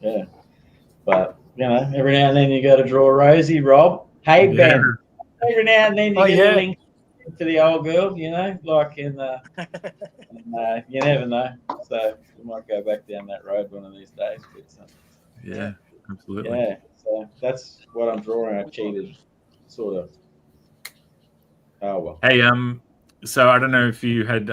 yeah. But, you know, every now and then you got to draw Rosie, Rob. Hey, Ben. Every now and then you get a link to the old girl, you know, like in you never know. So we might go back down that road one of these days. But, yeah, absolutely. Yeah, so that's what I'm drawing. I cheated, sort of. Oh, well. Hey, so I don't know if you had,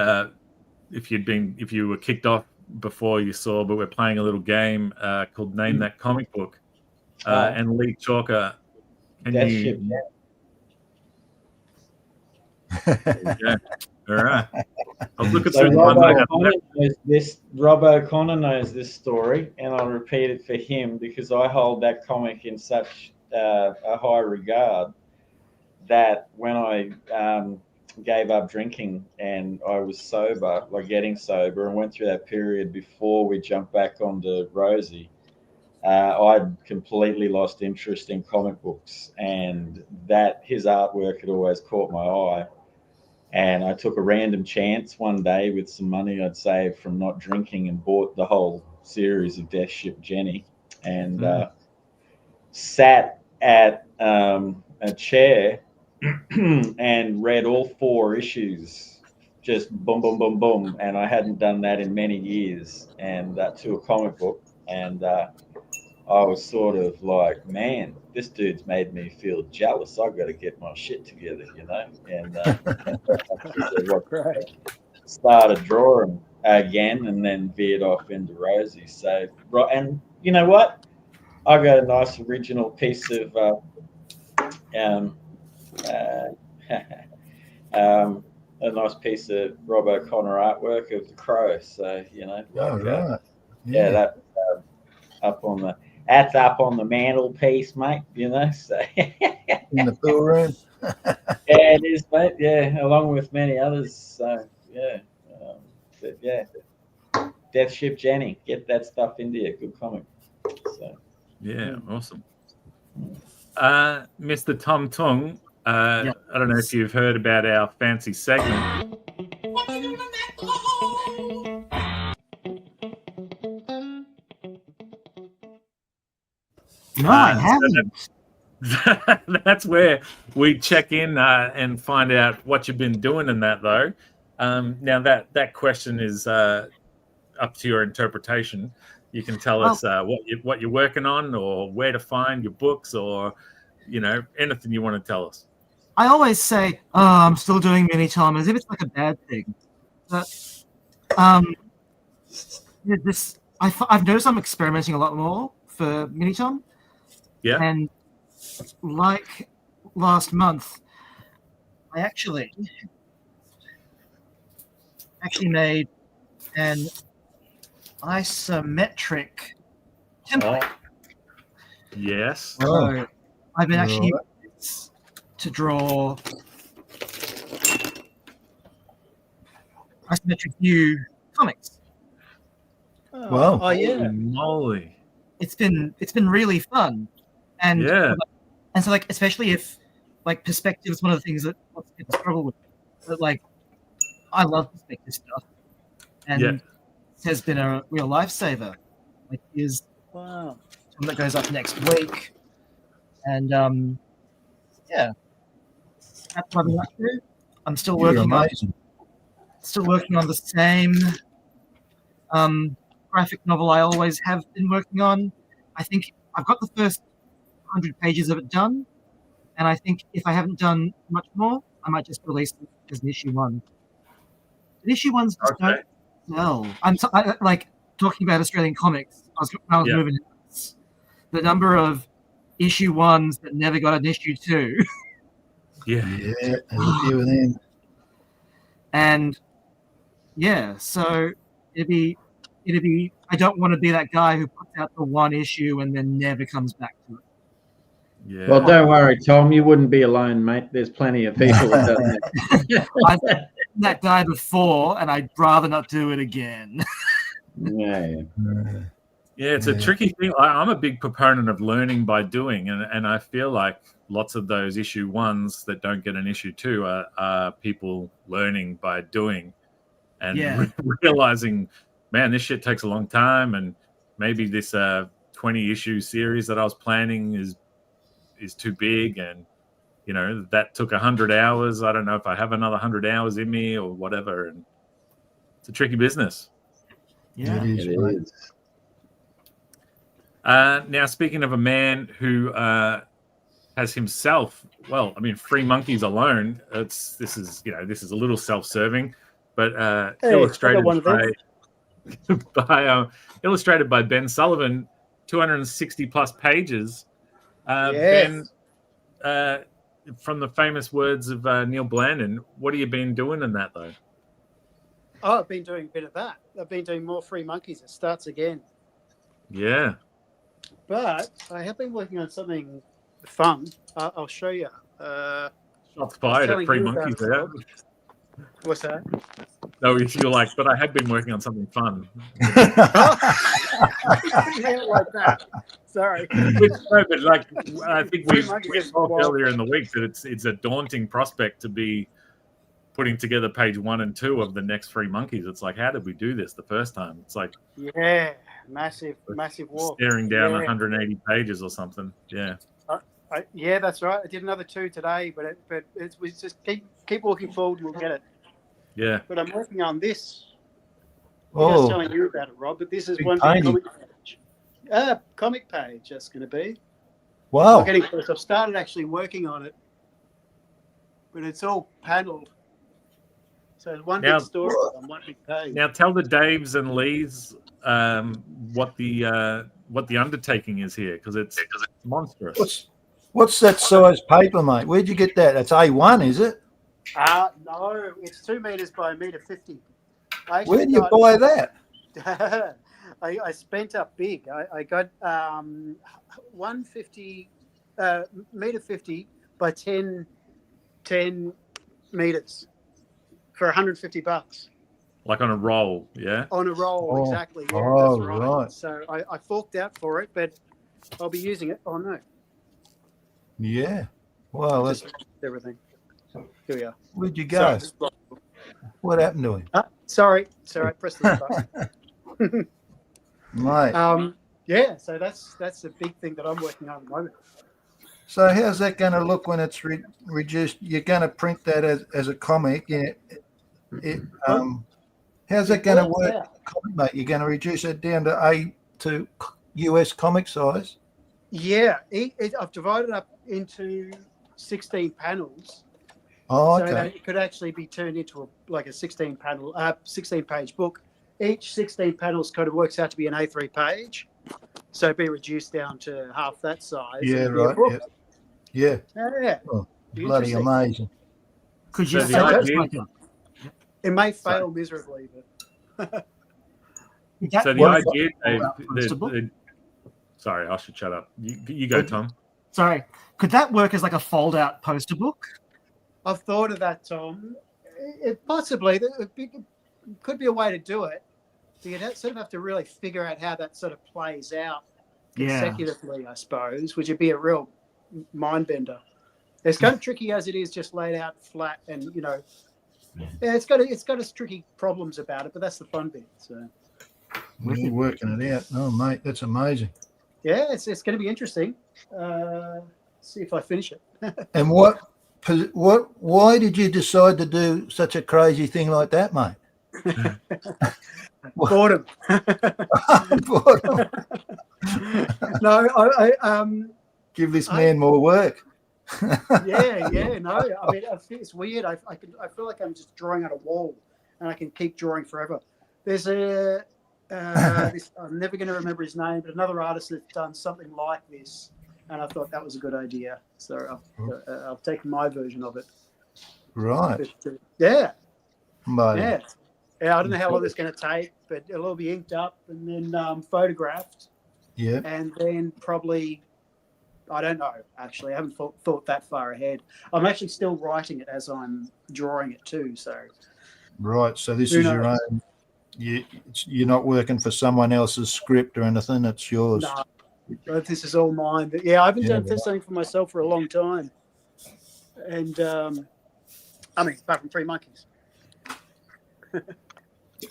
if you were kicked off before you saw, but we're playing a little game called Name That Comic Book. And Lee Chalker, can you? Yeah. All right. I'll look at some. Rob O'Connor knows this story, and I'll repeat it for him because I hold that comic in such a high regard that when I gave up drinking and I was sober, like getting sober, and went through that period before we jumped back onto Rosie, I'd completely lost interest in comic books, and that his artwork had always caught my eye. And I took a random chance one day with some money I'd saved from not drinking and bought the whole series of Death Ship Jenny, and sat at a chair and read all 4 issues, just boom, boom, boom, boom. And I hadn't done that in many years, and to a comic book. And I was sort of like, man, this dude's made me feel jealous. I've got to get my shit together, you know? And started drawing again and then veered off into Rosie. So, and you know what? I got a nice original piece of a nice piece of Rob O'Connor artwork of the Crow. So, you know, like, right. Yeah, that that's up on the mantelpiece, mate. You know, so in the pool room. Yeah, it is, mate. Yeah, along with many others. So yeah, but yeah, Death Ship Jenny, get that stuff into you. Good comic. So yeah, awesome. Mr. Tom Tung, I don't know if you've heard about our fancy segment. No, I haven't. That's where we check in and find out what you've been doing in that, though. Now that question is up to your interpretation. You can tell us what you're working on, or where to find your books, or anything you want to tell us. I always say, I'm still doing mini time as if it's like a bad thing. But I've noticed I'm experimenting a lot more for mini time. Yeah. And like last month, I actually made an isometric template. Yes. So I've been actually using this to draw isometric view comics. Wow. Oh yeah. Holy moly. It's been really fun. And so like, especially if like perspective is one of the things that lots of people struggle with. But like I love perspective stuff, and Yeah. it has been a real lifesaver. Like, here's Wow. one that goes up next week, and yeah, that's what I'm up to. I'm still You're working amazing. on the same graphic novel I always have been working on. I think I've got the first 100 pages of it done, and I think if I haven't done much more, I might just release it as an issue one. But issue ones just don't sell. Like talking about Australian comics. When I was Yeah. moving the number of issue ones that never got an issue two. Yeah. Yeah, there's a few of them. And yeah, so it'd be I don't want to be that guy who puts out the one issue and then never comes back to it. Yeah. Well, don't worry, Tom. You wouldn't be alone, mate. There's plenty of people that done that. I've been that guy before, and I'd rather not do it again. Yeah. Yeah, it's a tricky thing. I'm a big proponent of learning by doing, and I feel like lots of those issue ones that don't get an issue two are people learning by doing and Yeah. realizing, man, this shit takes a long time, and maybe this 20 issue series that I was planning is too big, and you know that took 100 hours. I don't know if I have another 100 hours in me or whatever, and it's a tricky business. Yeah, It is. Now, speaking of a man who has himself, well, I mean, Free Monkeys alone, this is a little self-serving, but illustrated by Ben Sullivan, 260 plus pages. Ben, from the famous words of Neil Blandon, what have you been doing in that though? Oh, I've been doing a bit of that. I've been doing more Free Monkeys. It starts again. Yeah. But I have been working on something fun. I'll show you. Shots fired at Free Monkeys there. What's that? No, you're like, but I had been working on something fun. Yeah, like that. Sorry. But like, I think we Monkeys talked wild. earlier in the week that it's a daunting prospect to be putting together page 1 and 2 of the next Free Monkeys. It's like, how did we do this the first time? It's like, Yeah, massive walk. staring down Yeah. 180 pages or something. Yeah. Yeah, that's right. I did another 2 today, but we just keep walking forward and we'll get it. Yeah. But I'm working on this. I Oh. was telling you about it, Rob, but this is Big one painting. big comic page. Comic page, that's going to be. Wow. I'm getting close. I've started actually working on it, but it's all panelled. So it's one Now- big story on one big page. Now tell the Daves and Lees what the undertaking is here, because it's monstrous. What's that size paper, mate? Where'd you get that? That's A1, is it? No, it's 2 meters by 1.50 meters. Where do you buy that? I spent up big. I got 150 meter 50 by 10 meters for $150 Like on a roll, yeah? on a roll. Oh. Exactly. Yeah, Oh, that's right. right. So I forked out for it, but I'll be using it. Oh no, Yeah. Well, that's, just everything. Here we are. where'd you go? Sorry. What happened to him? Sorry. Press the button. Mate. Yeah, so that's the big thing that I'm working on at the moment. So how's that going to look when it's reduced? You're going to print that as a comic. How's that going to work, mate? You're going to reduce it down to US comic size? Yeah, I've divided up into 16 panels. Oh, So okay. that it could actually be turned into a 16 page book. Each 16 panels kind of works out to be an A3 page. So it'd be reduced down to half that size. Yeah, It'd be a right. book. Yeah. Yeah. Oh, bloody Interesting. amazing. Could So you the sell it? idea- It may fail miserably, but So the What- idea, Dave, Constable? sorry, I should shut up. You go, Tom. Sorry, could that work as like a fold-out poster book? I've thought of that, Tom. Possibly. It could be a way to do it. So you'd sort of have to really figure out how that sort of plays out Yeah. consecutively, I suppose, which would be a real mind bender. It's kind of tricky as it is just laid out flat and, Yeah, it's got its tricky problems about it, but that's the fun bit. So Really working it out. Oh, mate, that's amazing. yeah, it's going to be interesting. See if I finish it. And why did you decide to do such a crazy thing like that, mate? Boredom. Boredom. No, I Give this man more work. yeah, no. I mean, it's weird. I feel like I'm just drawing on a wall, and I can keep drawing forever. There's I'm never going to remember his name, but another artist that's done something like this, and I thought that was a good idea. So I've taken my version of it. Right. But, yeah. Mate. Yeah. I don't know how long it's going to take, but it'll all be inked up and then photographed. Yeah. And then probably, I don't know, actually. I haven't thought that far ahead. I'm actually still writing it as I'm drawing it too. So. Right. So this is your own. You're not working for someone else's script or anything. It's yours. No, this is all mine. But yeah, I haven't done something for myself for a long time. And I mean, apart from Three Monkeys.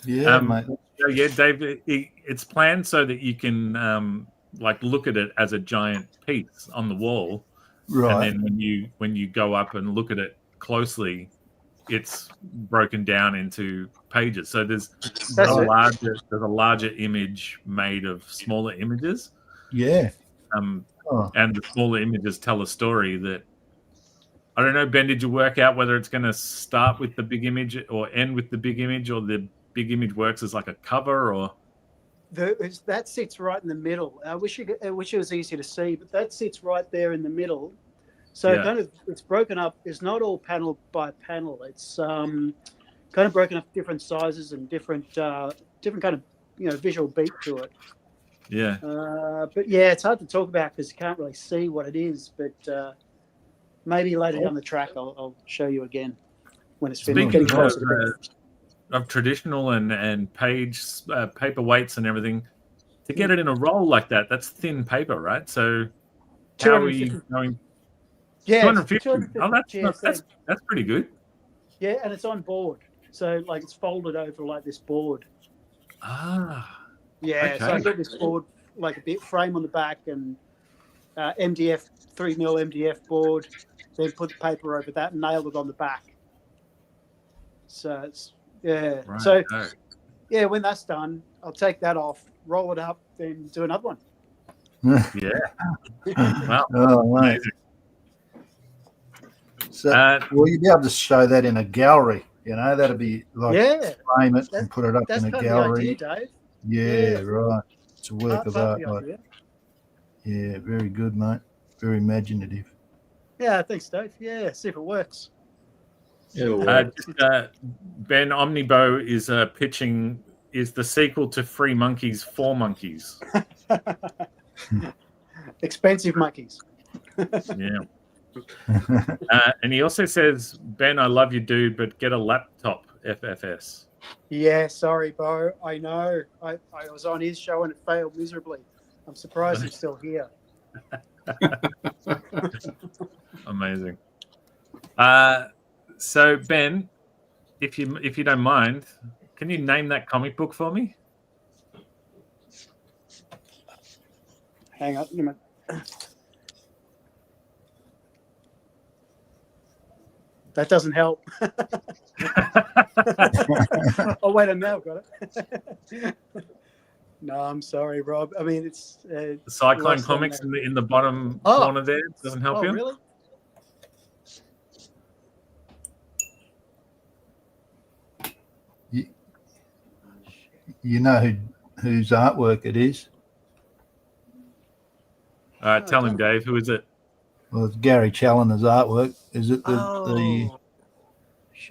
Yeah, mate. Yeah, Dave. It's planned so that you can like look at it as a giant piece on the wall, right? And then when you go up and look at it closely, it's broken down into pages. So there's a larger image made of smaller images. Yeah. And the smaller images tell a story that, I don't know, Ben, did you work out whether it's going to start with the big image or end with the big image, or the big image works as like a cover, or? That sits right in the middle. I wish it was easier to see, but that sits right there in the middle. So it's broken up. It's not all panel by panel. It's kind of broken up different sizes and different kind of visual beat to it. Yeah. But yeah, it's hard to talk about because you can't really see what it is. But maybe later down the track, I'll show you again when it's finished. Speaking of traditional and page paper weights and everything, to get it in a roll like that, that's thin paper, right? So how are you going? Yeah, 250. Oh, that's pretty good. Yeah, and it's on board, so like it's folded over like this board. Yeah, okay. So I got this board, like a bit frame on the back, and MDF 3mm MDF board. Then put the paper over that and nailed it on the back. So it's Right. So yeah, when that's done, I'll take that off, roll it up, then do another one. Yeah. Wow. Oh, mate. So, will you be able to show that in a gallery? You know, that'd be like frame it and put it up in a gallery. That's Dave. Yeah, right. It's a work of art. Like, yeah, very good, mate. Very imaginative. Yeah, thanks, Dave. Yeah, see if it works. Ben Omnibo is pitching is the sequel to Free Monkeys, Four Monkeys. Expensive monkeys. Yeah. And he also says, Ben, I love you, dude, but get a laptop, FFS. Yeah, sorry, Bo. I know. I was on his show and it failed miserably. I'm surprised he's still here. Amazing. So Ben, if you don't mind, can you name that comic book for me? Hang on a minute. That doesn't help. Oh wait, I now got it. No, I'm sorry, Rob. I mean, it's The Cyclone Comics in the bottom corner there doesn't help you. Really? You know whose artwork it is? Tell him, Dave. Who is it? Well, it's Gary Challoner's artwork. Is it the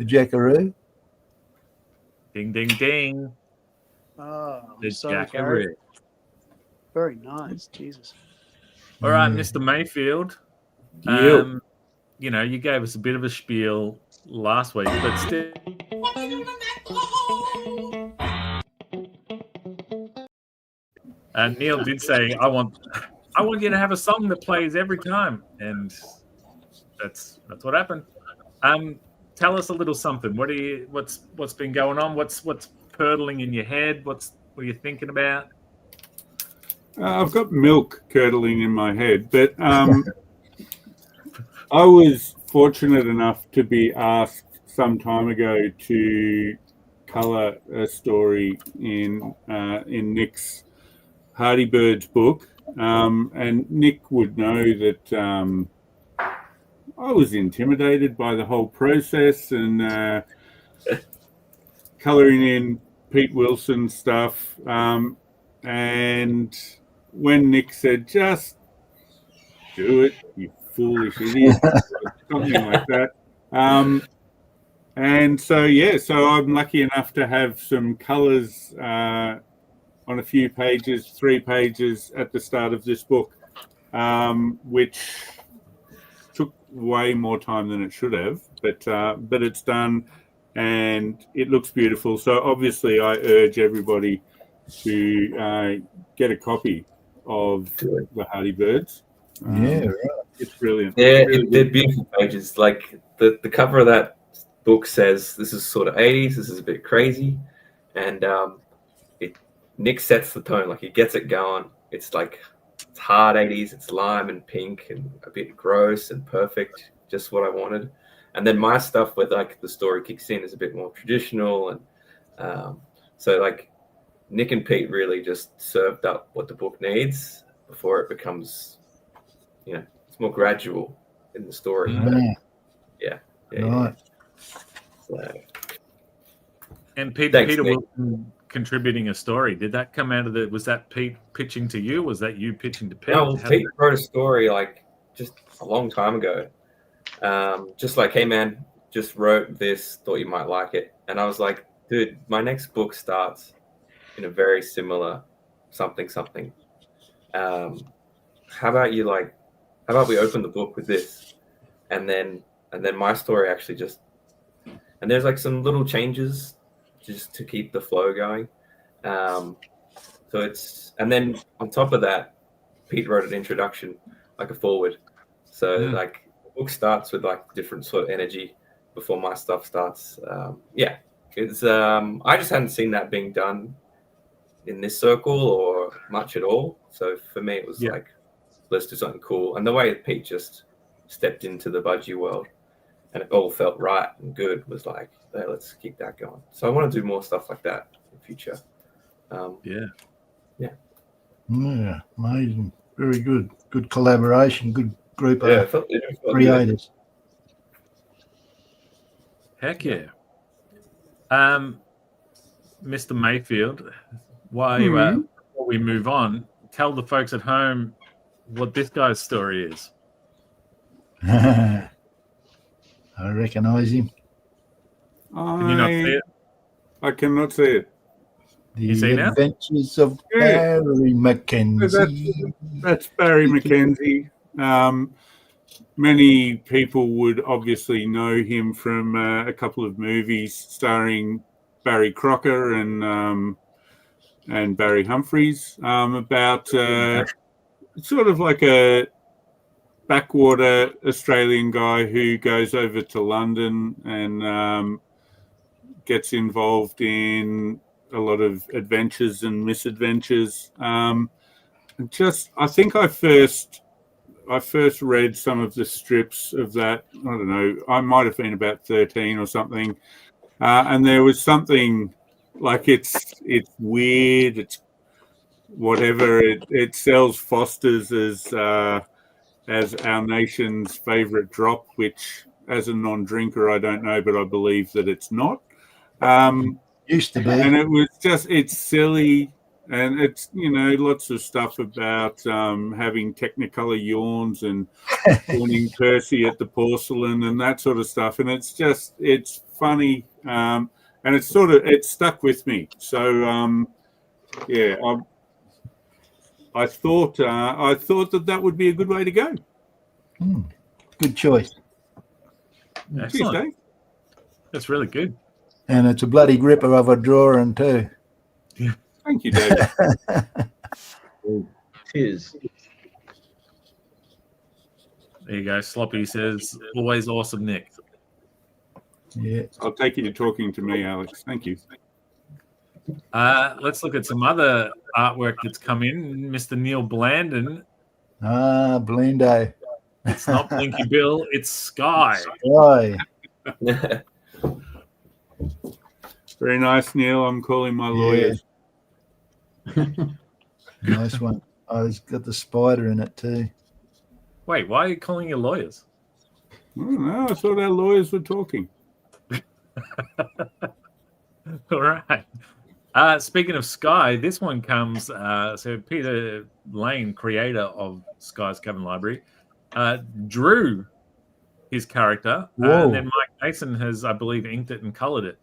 Jackaroo? Ding, ding, ding. Oh, The sorry, Jackaroo. Gary. Very nice. Jesus. All right, Mr. Mayfield. You. You gave us a bit of a spiel last week, but still. Neil did say, I want you to have a song that plays every time, and that's what happened. tell us a little something. What's been going on? What's curdling in your head? What are you thinking about? I've got milk curdling in my head, but I was fortunate enough to be asked some time ago to colour a story in Nick's Hardy Birds book, and Nick would know that I was intimidated by the whole process and colouring in Pete Wilson stuff. And when Nick said, "Just do it, you foolish idiot," something like that. And so I'm lucky enough to have some colours on a few pages, 3 pages at the start of this book, which took way more time than it should have, but it's done and it looks beautiful. So obviously I urge everybody to get a copy of the Hardy Birds. Right. It's brilliant. Yeah, Really they're good. beautiful pages. Like the cover of that book says, this is sort of 80s. This is a bit crazy, and Nick sets the tone. Like he gets it going. It's like it's hard 80s. It's lime and pink and a bit gross and perfect. Just what I wanted. And then my stuff, where like the story kicks in, is a bit more traditional, and so like Nick and Pete really just served up what the book needs before it becomes, it's more gradual in the story. Yeah. Yeah. Right. So, And Peter Nick. Wilson contributing a story. Did that come out of was that Pete pitching to you? Was that you pitching to Pete? No, Pete wrote a story like just a long time ago. Just like, hey man, just wrote this, thought you might like it. And I was like, dude, my next book starts in a very similar something. How about we open the book with this? And then my story actually and there's like some little changes just to keep the flow going. And then on top of that, Pete wrote an introduction, like a forward. So like the book starts with like different sort of energy before my stuff starts. It's I just hadn't seen that being done in this circle or much at all. So for me, it was like, let's do something cool. And the way Pete just stepped into the budgie world and it all felt right and good was like, hey, let's keep that going. So I want to do more stuff like that in the future. Yeah, amazing. Very good. Good collaboration. Good group of it felt creators. Heck yeah. Mr. Mayfield, before we move on, tell the folks at home what this guy's story is. I recognise him. Can you not see it? I cannot see it. The Adventures of Barry Mackenzie. That's Barry Mackenzie. Many people would obviously know him from a couple of movies starring Barry Crocker and Barry Humphries, about sort of like a backwater Australian guy who goes over to London and gets involved in a lot of adventures and misadventures. I think I first read some of the strips of that. I don't know. I might have been about 13 or something, and there was something like it's weird. It's whatever. It sells Foster's as our nation's favorite drop, which as a non-drinker I don't know, but I believe that it's not. Used to be, and it's silly. And it's, lots of stuff about having Technicolor yawns and pointing Percy at the porcelain and that sort of stuff. And it's funny. And it stuck with me. So, I thought that would be a good way to go. Good choice. Excellent. Cheers, Dave. That's really good. And it's a bloody gripper of a drawing too. Yeah. Thank you, Dave. Cheers. There you go. Sloppy says, always awesome, Nick. Yeah. I'll take you to talking to me, Alex. Thank you. Let's look at some other artwork that's come in. Mr. Neil Blandon. Blendo. It's not Blinky Bill, it's Sky. Sky. Very nice, Neil. I'm calling my lawyers. Nice one. Oh, it's got the spider in it too. Wait, why are you calling your lawyers? No, I thought our lawyers were talking. All right. Speaking of Sky, this one comes. So Peter Lane, creator of Sky's Coven Library, drew his character, and then Mike Mason has, I believe, inked it and colored it.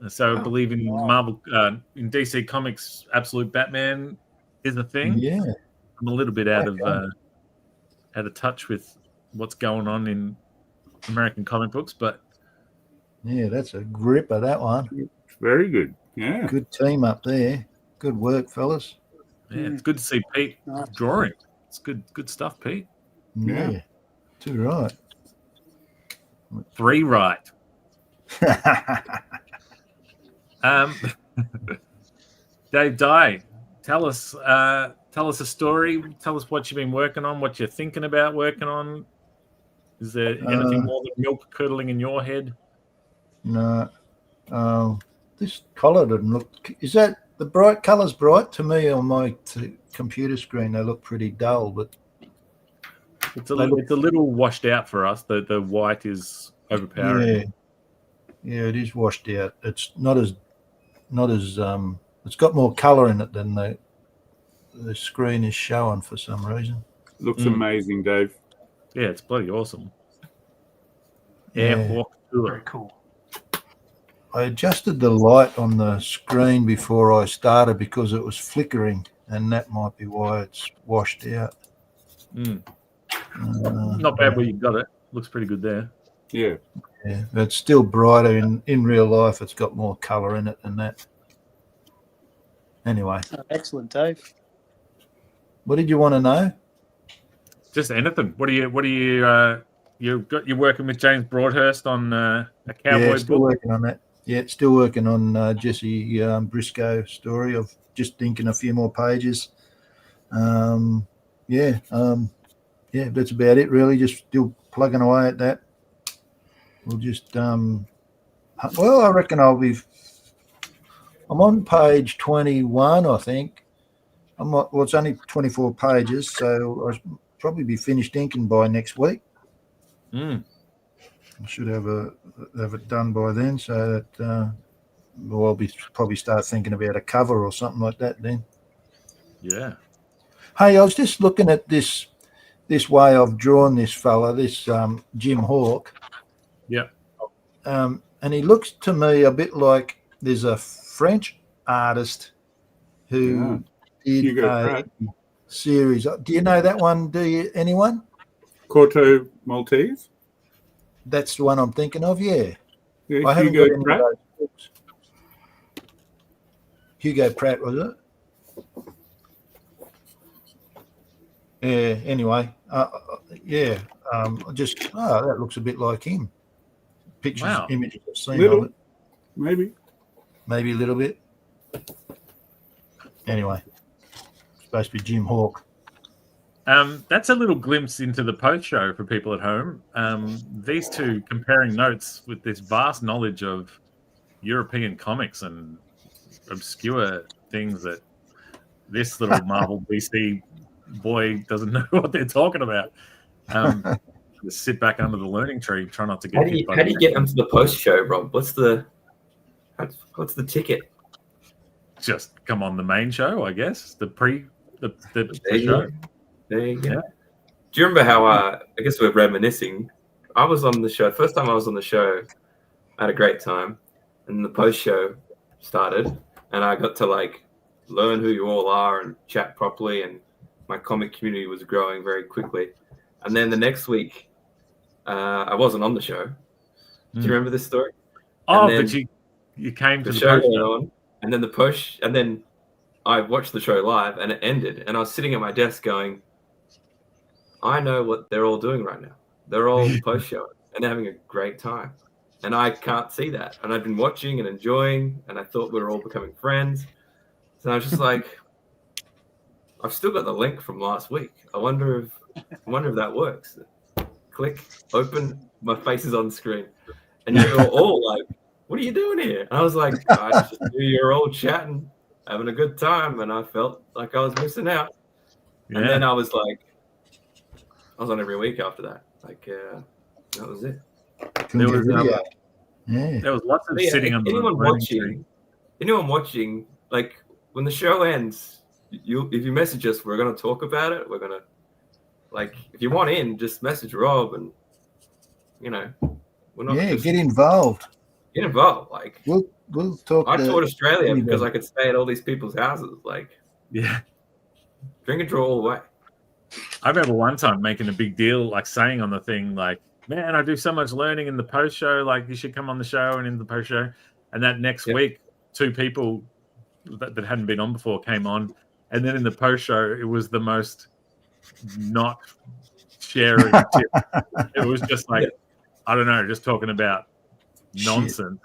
So I believe in Marvel, in DC Comics, Absolute Batman is a thing. Yeah, I'm a little bit out of touch with what's going on in American comic books, but yeah, that's a gripper, that one. It's very good. Yeah, good team up there. Good work, fellas. Yeah, it's good to see Pete drawing. It's good stuff, Pete. Yeah, 2 right. 3 right. Dave Dye, tell us a story. Tell us what you've been working on, what you're thinking about working on. Is there anything more than milk curdling in your head? No. This collar doesn't look. Is that the bright colours bright to me on my computer screen? They look pretty dull, but it's a little washed out for us. The white is overpowering. Yeah, it is washed out. It's not as it's got more colour in it than the screen is showing for some reason. Looks amazing, Dave. Yeah, it's bloody awesome. Yeah. Very cool. I adjusted the light on the screen before I started because it was flickering, and that might be why it's washed out. Not bad where you got it. Looks pretty good there. Yeah. Yeah, but it's still brighter in real life. It's got more colour in it than that. Anyway. Excellent, Dave. What did you want to know? Just anything. What are you you're working with James Broadhurst on a cowboy still book? working on that. Yeah, still working on Jesse Briscoe story. I've just thinking a few more pages. That's about it really. Just still plugging away at that. We'll just I reckon I'm on page 21, I think. It's only 24 pages, so I'll probably be finished inking by next week. I should have it done by then, so that I'll probably start thinking about a cover or something like that then. Yeah. Hey, I was just looking at this way I've drawn this fella, this Jim Hawke. Yeah. And he looks to me a bit like there's a French artist who did Hugo a Pratt. series. Do you know that one? Anyone? Corto Maltese? That's the one I'm thinking of, yeah. Yeah, I haven't Hugo got any Pratt. of those books. Hugo Pratt, was it? Yeah, anyway. That looks a bit like him. Pictures, images I've seen of it. Maybe a little bit. Anyway, supposed to be Jim Hawke. That's a little glimpse into the post show for people at home. These two comparing notes with this vast knowledge of European comics and obscure things that this little Marvel DC boy doesn't know what they're talking about. Just sit back under the learning tree, try not to get hit by. How do you get onto the post show, Rob? What's the ticket? Just come on the main show, I guess. The There you show. go. There you go. Yeah. Do you remember how I guess we're reminiscing? I was on the show. First time I was on the show, I had a great time, and the post show started, and I got to learn who you all are and chat properly, and my comic community was growing very quickly. And then the next week, I wasn't on the show. Do you remember this story? Oh, but you came to the show post went show. on, and then and then I watched the show live, and it ended, and I was sitting at my desk going, I know what they're all doing right now. They're all post show, and they're having a great time. and I can't see that. And I've been watching and enjoying, and I thought we were all becoming friends. So I was just like, I've still got the link from last week. I wonder if that works. Click, open, my face is on screen, and you're all like, "What are you doing here?" And I was like, "I just knew you're all chatting, having a good time," and I felt like I was missing out. Yeah. And then I was on every week after that. Like, that was it. There was, yeah. There was lots of Yeah, sitting on the anyone learning tree. watching, like when the show ends, if you message us, we're gonna talk about it. We're gonna, like, if you want in, just message Rob, and we're not. Yeah, get involved. Get involved. Like, we'll talk. I toured Australia because I could stay at all these people's houses. Like, yeah, drink and draw all the way. I remember one time making a big deal, like saying on the thing, like, "Man, I do so much learning in the post show. Like, you should come on the show and in the post show." And that next week, 2 people that hadn't been on before came on, and then in the post show, it was the most not sharing tip. It was just like, I don't know, just talking about nonsense.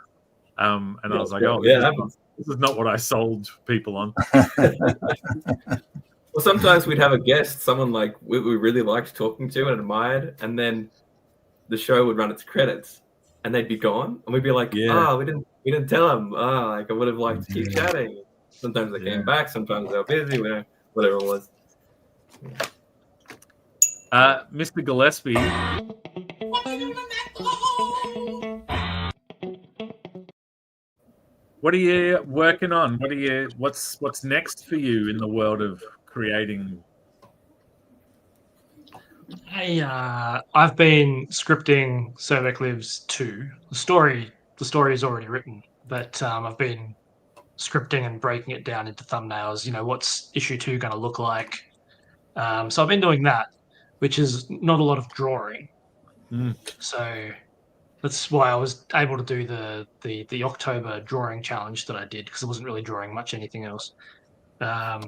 And I was like, this is not what I sold people on. Well, sometimes we'd have a guest, someone like we really liked talking to and admired, and then the show would run its credits, and they'd be gone, and we'd be like, "Oh, we didn't tell them. Oh, like I would have liked to keep chatting." Sometimes they came back, sometimes they were busy, whatever it was. Mr. Gillespie. What are you working on? What's next for you in the world of creating? I've been scripting Sobek Lives 2. The story is already written, but I've been scripting and breaking it down into thumbnails. What's issue 2 going to look like? So I've been doing that, which is not a lot of drawing. So that's why I was able to do the October drawing challenge that I did, because I wasn't really drawing much anything else.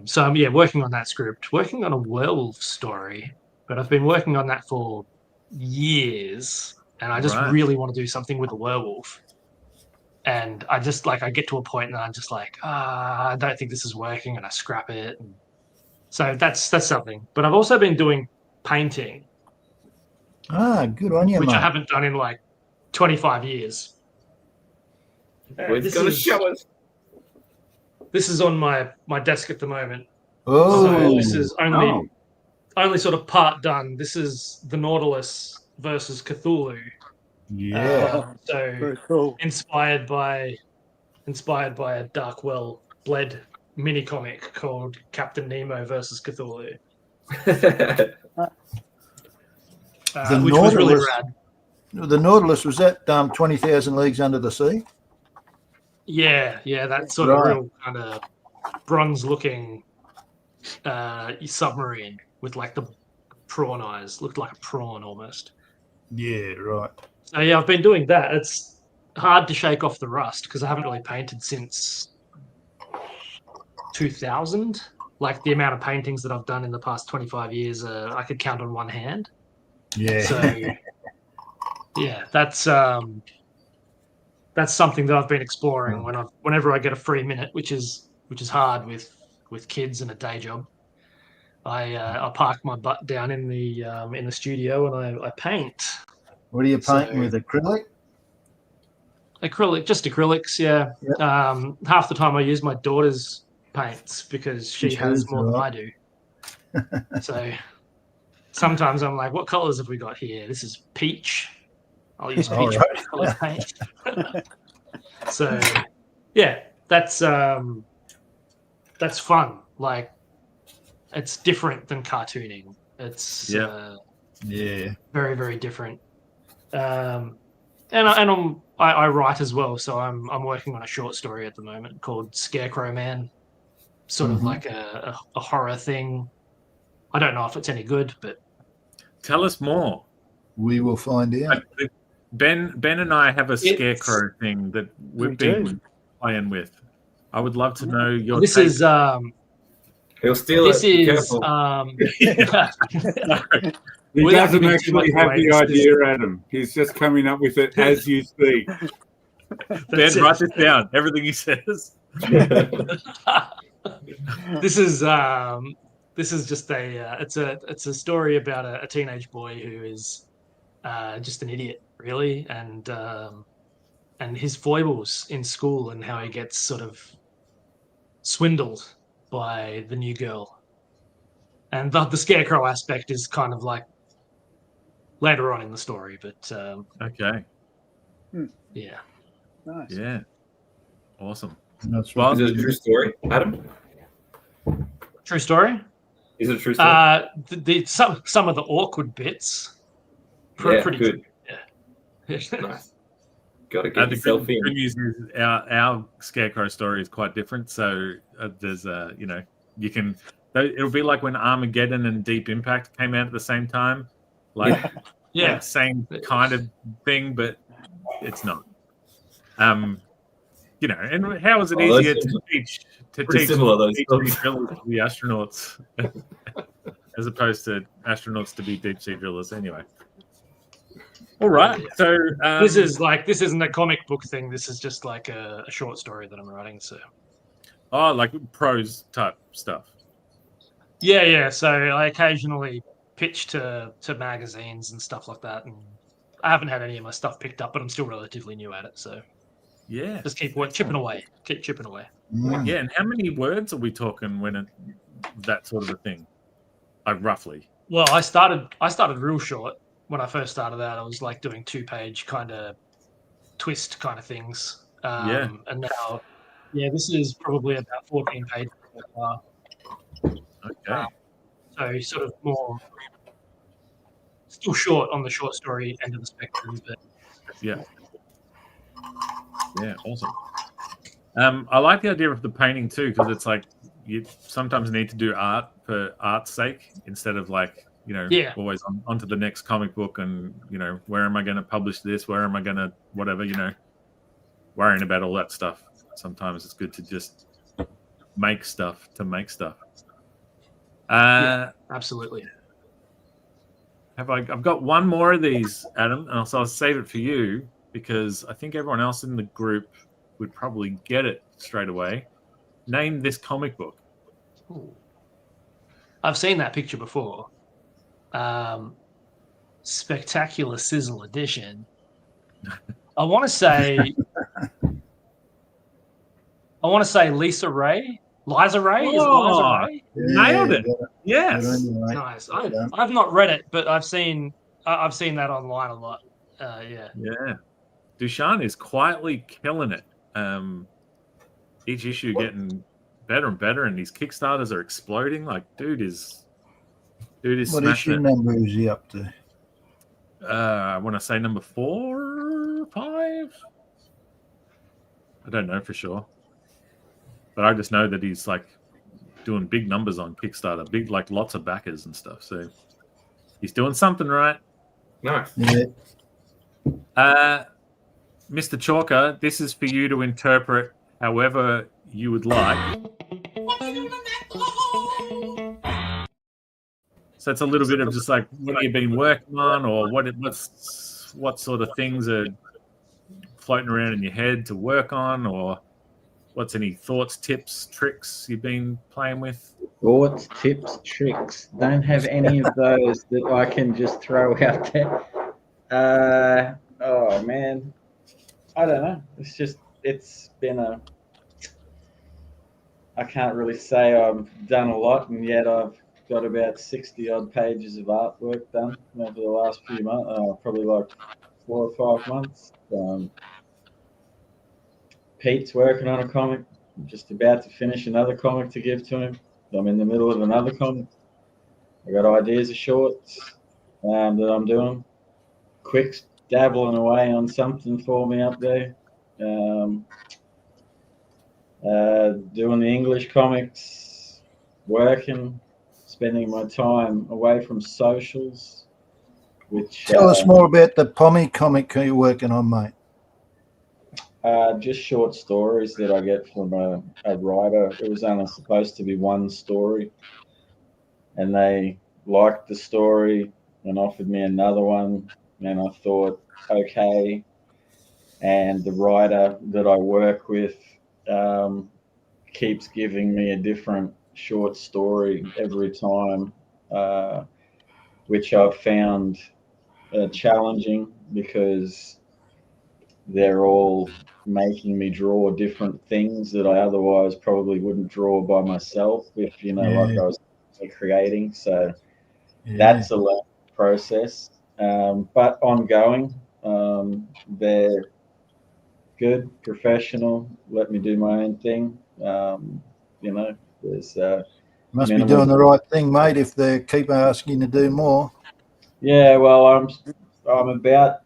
So I'm working on that script, working on a werewolf story, but I've been working on that for years, and I just really want to do something with a werewolf. And I just I get to a point and I'm just like, I don't think this is working, and I scrap it. And so that's something. But I've also been doing painting. Good on you, which mate. I haven't done in 25 years. He's going to show us. This is on my desk at the moment. Oh, so this is only sort of part done. This is the Nautilus versus Cthulhu. Yeah. So very cool. Inspired by a Darkwell bled mini comic called Captain Nemo versus Cthulhu. Which was really rad. The Nautilus, was that 20,000 Leagues Under the Sea? Yeah, that sort of real kind of bronze-looking submarine with the prawn eyes. Looked like a prawn almost. Yeah, right. So I've been doing that. It's hard to shake off the rust because I haven't really painted since 2000. Like the amount of paintings that I've done in the past 25 years, I could count on one hand. Yeah. So yeah, that's something that I've been exploring whenever I get a free minute, which is hard with kids and a day job. I park my butt down in the studio and I paint. What are you painting with, acrylic? Acrylic, just acrylics, yeah. Yep. Half the time I use my daughter's paints because she has more than I do. So sometimes I'm like, what colors have we got here? This is peach. I'll use peach color paint. So yeah, that's fun. Like, it's different than cartooning. It's very, very different. And I write as well, so I'm working on a short story at the moment called Scarecrow Man, sort of like a horror thing. I don't know if it's any good, but tell us more. We will find out. Ben and I have a scarecrow thing that we've been playing with. I would love to know your. This take. is He'll steal this it. Be is careful. He Without doesn't giving too much actually have away, the this idea, Adam. He's just coming up with it as you speak. Ben, write this down. Everything he says. This is just it's a story about a teenage boy who is just an idiot, really, and his foibles in school and how he gets sort of swindled by the new girl. And the scarecrow aspect is kind of like later on in the story, but Okay. yeah. Nice. Yeah. Awesome. That's Well, Is it a true story, Adam? True story. Is it a true story? Some of the awkward bits. Yeah, Pretty good. Yeah. Nice. Got to get the yourself good in. news is our scarecrow story is quite different. So there's you can. It'll be like when Armageddon and Deep Impact came out at the same time, like Yeah. same kind of thing, but it's not. And how is it easier to teach similar, those deep sea drillers to be astronauts as opposed to astronauts to be deep sea drillers? Anyway. All right. So this isn't a comic book thing. This is just like a short story that I'm writing. So. Oh, like prose type stuff. Yeah. So I occasionally pitch to magazines and stuff like that, and I haven't had any of my stuff picked up, but I'm still relatively new at it. So yeah, just keep chipping away. Keep chipping away. Yeah, and how many words are we talking when that sort of a thing? Like roughly. Well, I started real short. When I first started out, I was like doing 2-page kind of twist kind of things. And now, this is probably about 14 pages so far. Okay. So sort of more, still short on the short story end of the spectrum, but yeah, awesome. I like the idea of the painting too, because it's like you sometimes need to do art for art's sake instead of like. Always on to the next comic book and, where am I going to publish this? Where am I going to whatever, worrying about all that stuff. Sometimes it's good to just make stuff to make stuff. Absolutely. I've got one more of these, Adam, and I'll save it for you because I think everyone else in the group would probably get it straight away. Name this comic book. Ooh. I've seen that picture before. Spectacular Sizzle Edition. I want to say Liza Ray. Is it Liza Ray? Nailed it. Yes. Nice. I've not read it, but I've seen that online a lot. Yeah. Dushan is quietly killing it. Each issue getting better and better, and these Kickstarters are exploding. Like, dude is what issue number is he up to? I want to say number 4 or 5. I don't know for sure, but I just know that he's like doing big numbers on Kickstarter, big like lots of backers and stuff. So he's doing something right. Nice. Yeah. Mr. Chalker, this is for you to interpret however you would like. So it's a little bit of just like what have you been working on, or what sort of things are floating around in your head to work on, or what's any thoughts, tips, tricks you've been playing with? Thoughts, tips, tricks. Don't have any of those that I can just throw out there. Oh man, I don't know. It's been I can't really say I've done a lot, and yet I've got about 60 odd pages of artwork done over the last few months, probably like 4 or 5 months. Pete's working on a comic. I'm just about to finish another comic to give to him. I'm in the middle of another comic. I got ideas of shorts that I'm doing. Quick's dabbling away on something for me up there. Doing the English comics, working, spending my time away from socials. Tell us more about the Pommy comic you're working on, mate. Just short stories that I get from a writer. It was only supposed to be one story, and they liked the story, and offered me another one, and I thought, okay. And the writer that I work with keeps giving me a different short story every time, which I've found challenging because they're all making me draw different things that I otherwise probably wouldn't draw by myself if, like I was creating. So that's a learning process, but ongoing. They're good, professional, let me do my own thing. There's Must be minimal. doing the right thing, mate, if they keep asking you to do more. Yeah, well, I'm about.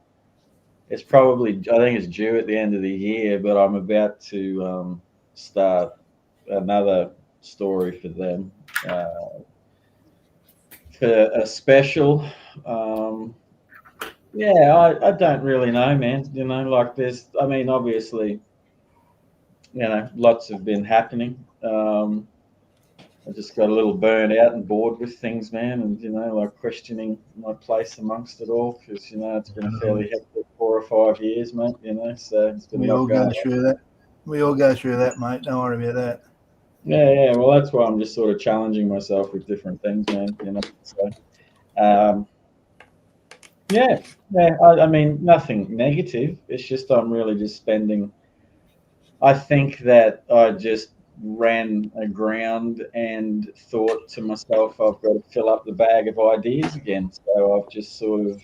It's probably, I think it's due at the end of the year, but I'm about to start another story for them, for a special. I don't really know, man. Like there's, I mean, obviously, lots have been happening. I just got a little burnt out and bored with things, man, and like questioning my place amongst it all because it's been a fairly hectic 4 or 5 years, mate. So it's been We a lot all going go on. through that. We all go through that, mate. Don't worry about that. Yeah. Well, that's why I'm just sort of challenging myself with different things, man. So, I mean, nothing negative. It's just I'm really just spending. I think that I just ran aground and thought to myself, I've got to fill up the bag of ideas again. So I've just sort of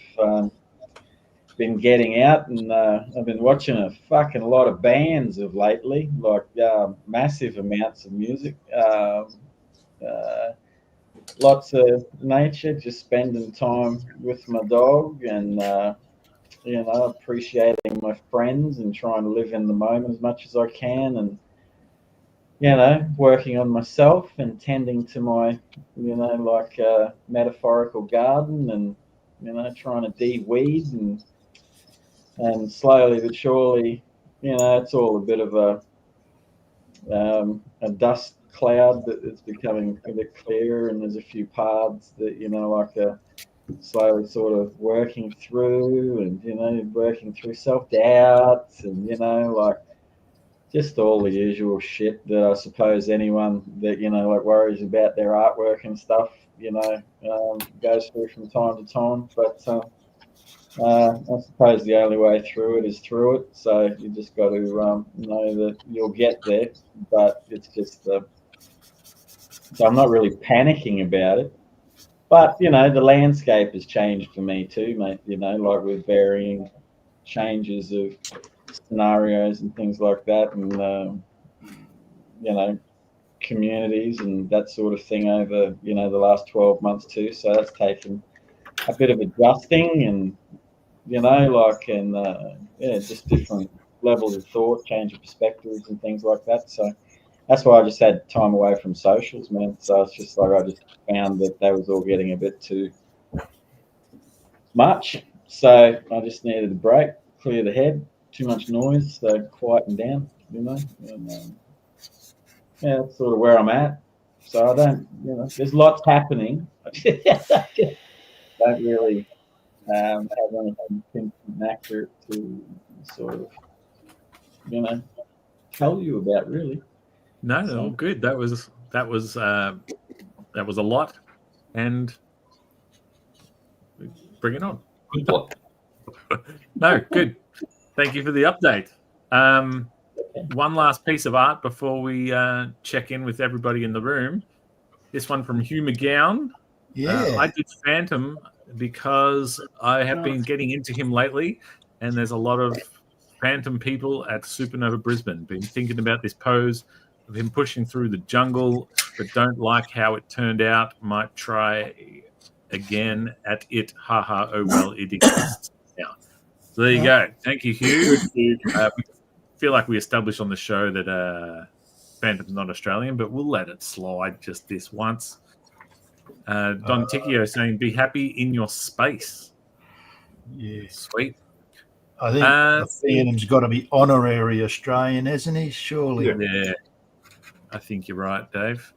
been getting out, and I've been watching a fucking lot of bands of lately, like massive amounts of music, lots of nature, just spending time with my dog, and appreciating my friends and trying to live in the moment as much as I can, and working on myself and tending to my, metaphorical garden, and trying to de-weed, and slowly but surely, it's all a bit of a dust cloud that it's becoming a bit clearer, and there's a few paths that slowly sort of working through, and working through self-doubts, and just all the usual shit that I suppose anyone that worries about their artwork and stuff goes through from time to time. But I suppose the only way through it is through it. So you just got to know that you'll get there. But it's just so I'm not really panicking about it. But the landscape has changed for me too, mate. Like with varying changes of scenarios and things like that, and communities and that sort of thing over the last 12 months too. So that's taken a bit of adjusting, and just different levels of thought, change of perspectives and things like that. So that's why I just had time away from socials, man. So it's just like I just found that was all getting a bit too much. So I just needed a break, clear the head, too much noise, so quieten down, and that's sort of where I'm at. So I don't, there's lots happening. Don't really have anything accurate to sort of, tell you about, really. No, good. That was a lot, and bring it on. No, good. Thank you for the update. One last piece of art before we check in with everybody in the room. This one from Hugh McGowan. Yeah. I did Phantom because I have been getting into him lately, and there's a lot of Phantom people at Supernova Brisbane. Been thinking about this pose of him pushing through the jungle, but don't like how it turned out. Might try again at it. Haha. Oh well, it exists now. So there you go. Thank you, Hugh. We feel like we established on the show that Phantom's not Australian, but we'll let it slide just this once. Don Ticchio saying, "Be happy in your space." Yeah, sweet. I think the Phantom's got to be honorary Australian, hasn't he? Surely. Yeah, I think you're right, Dave.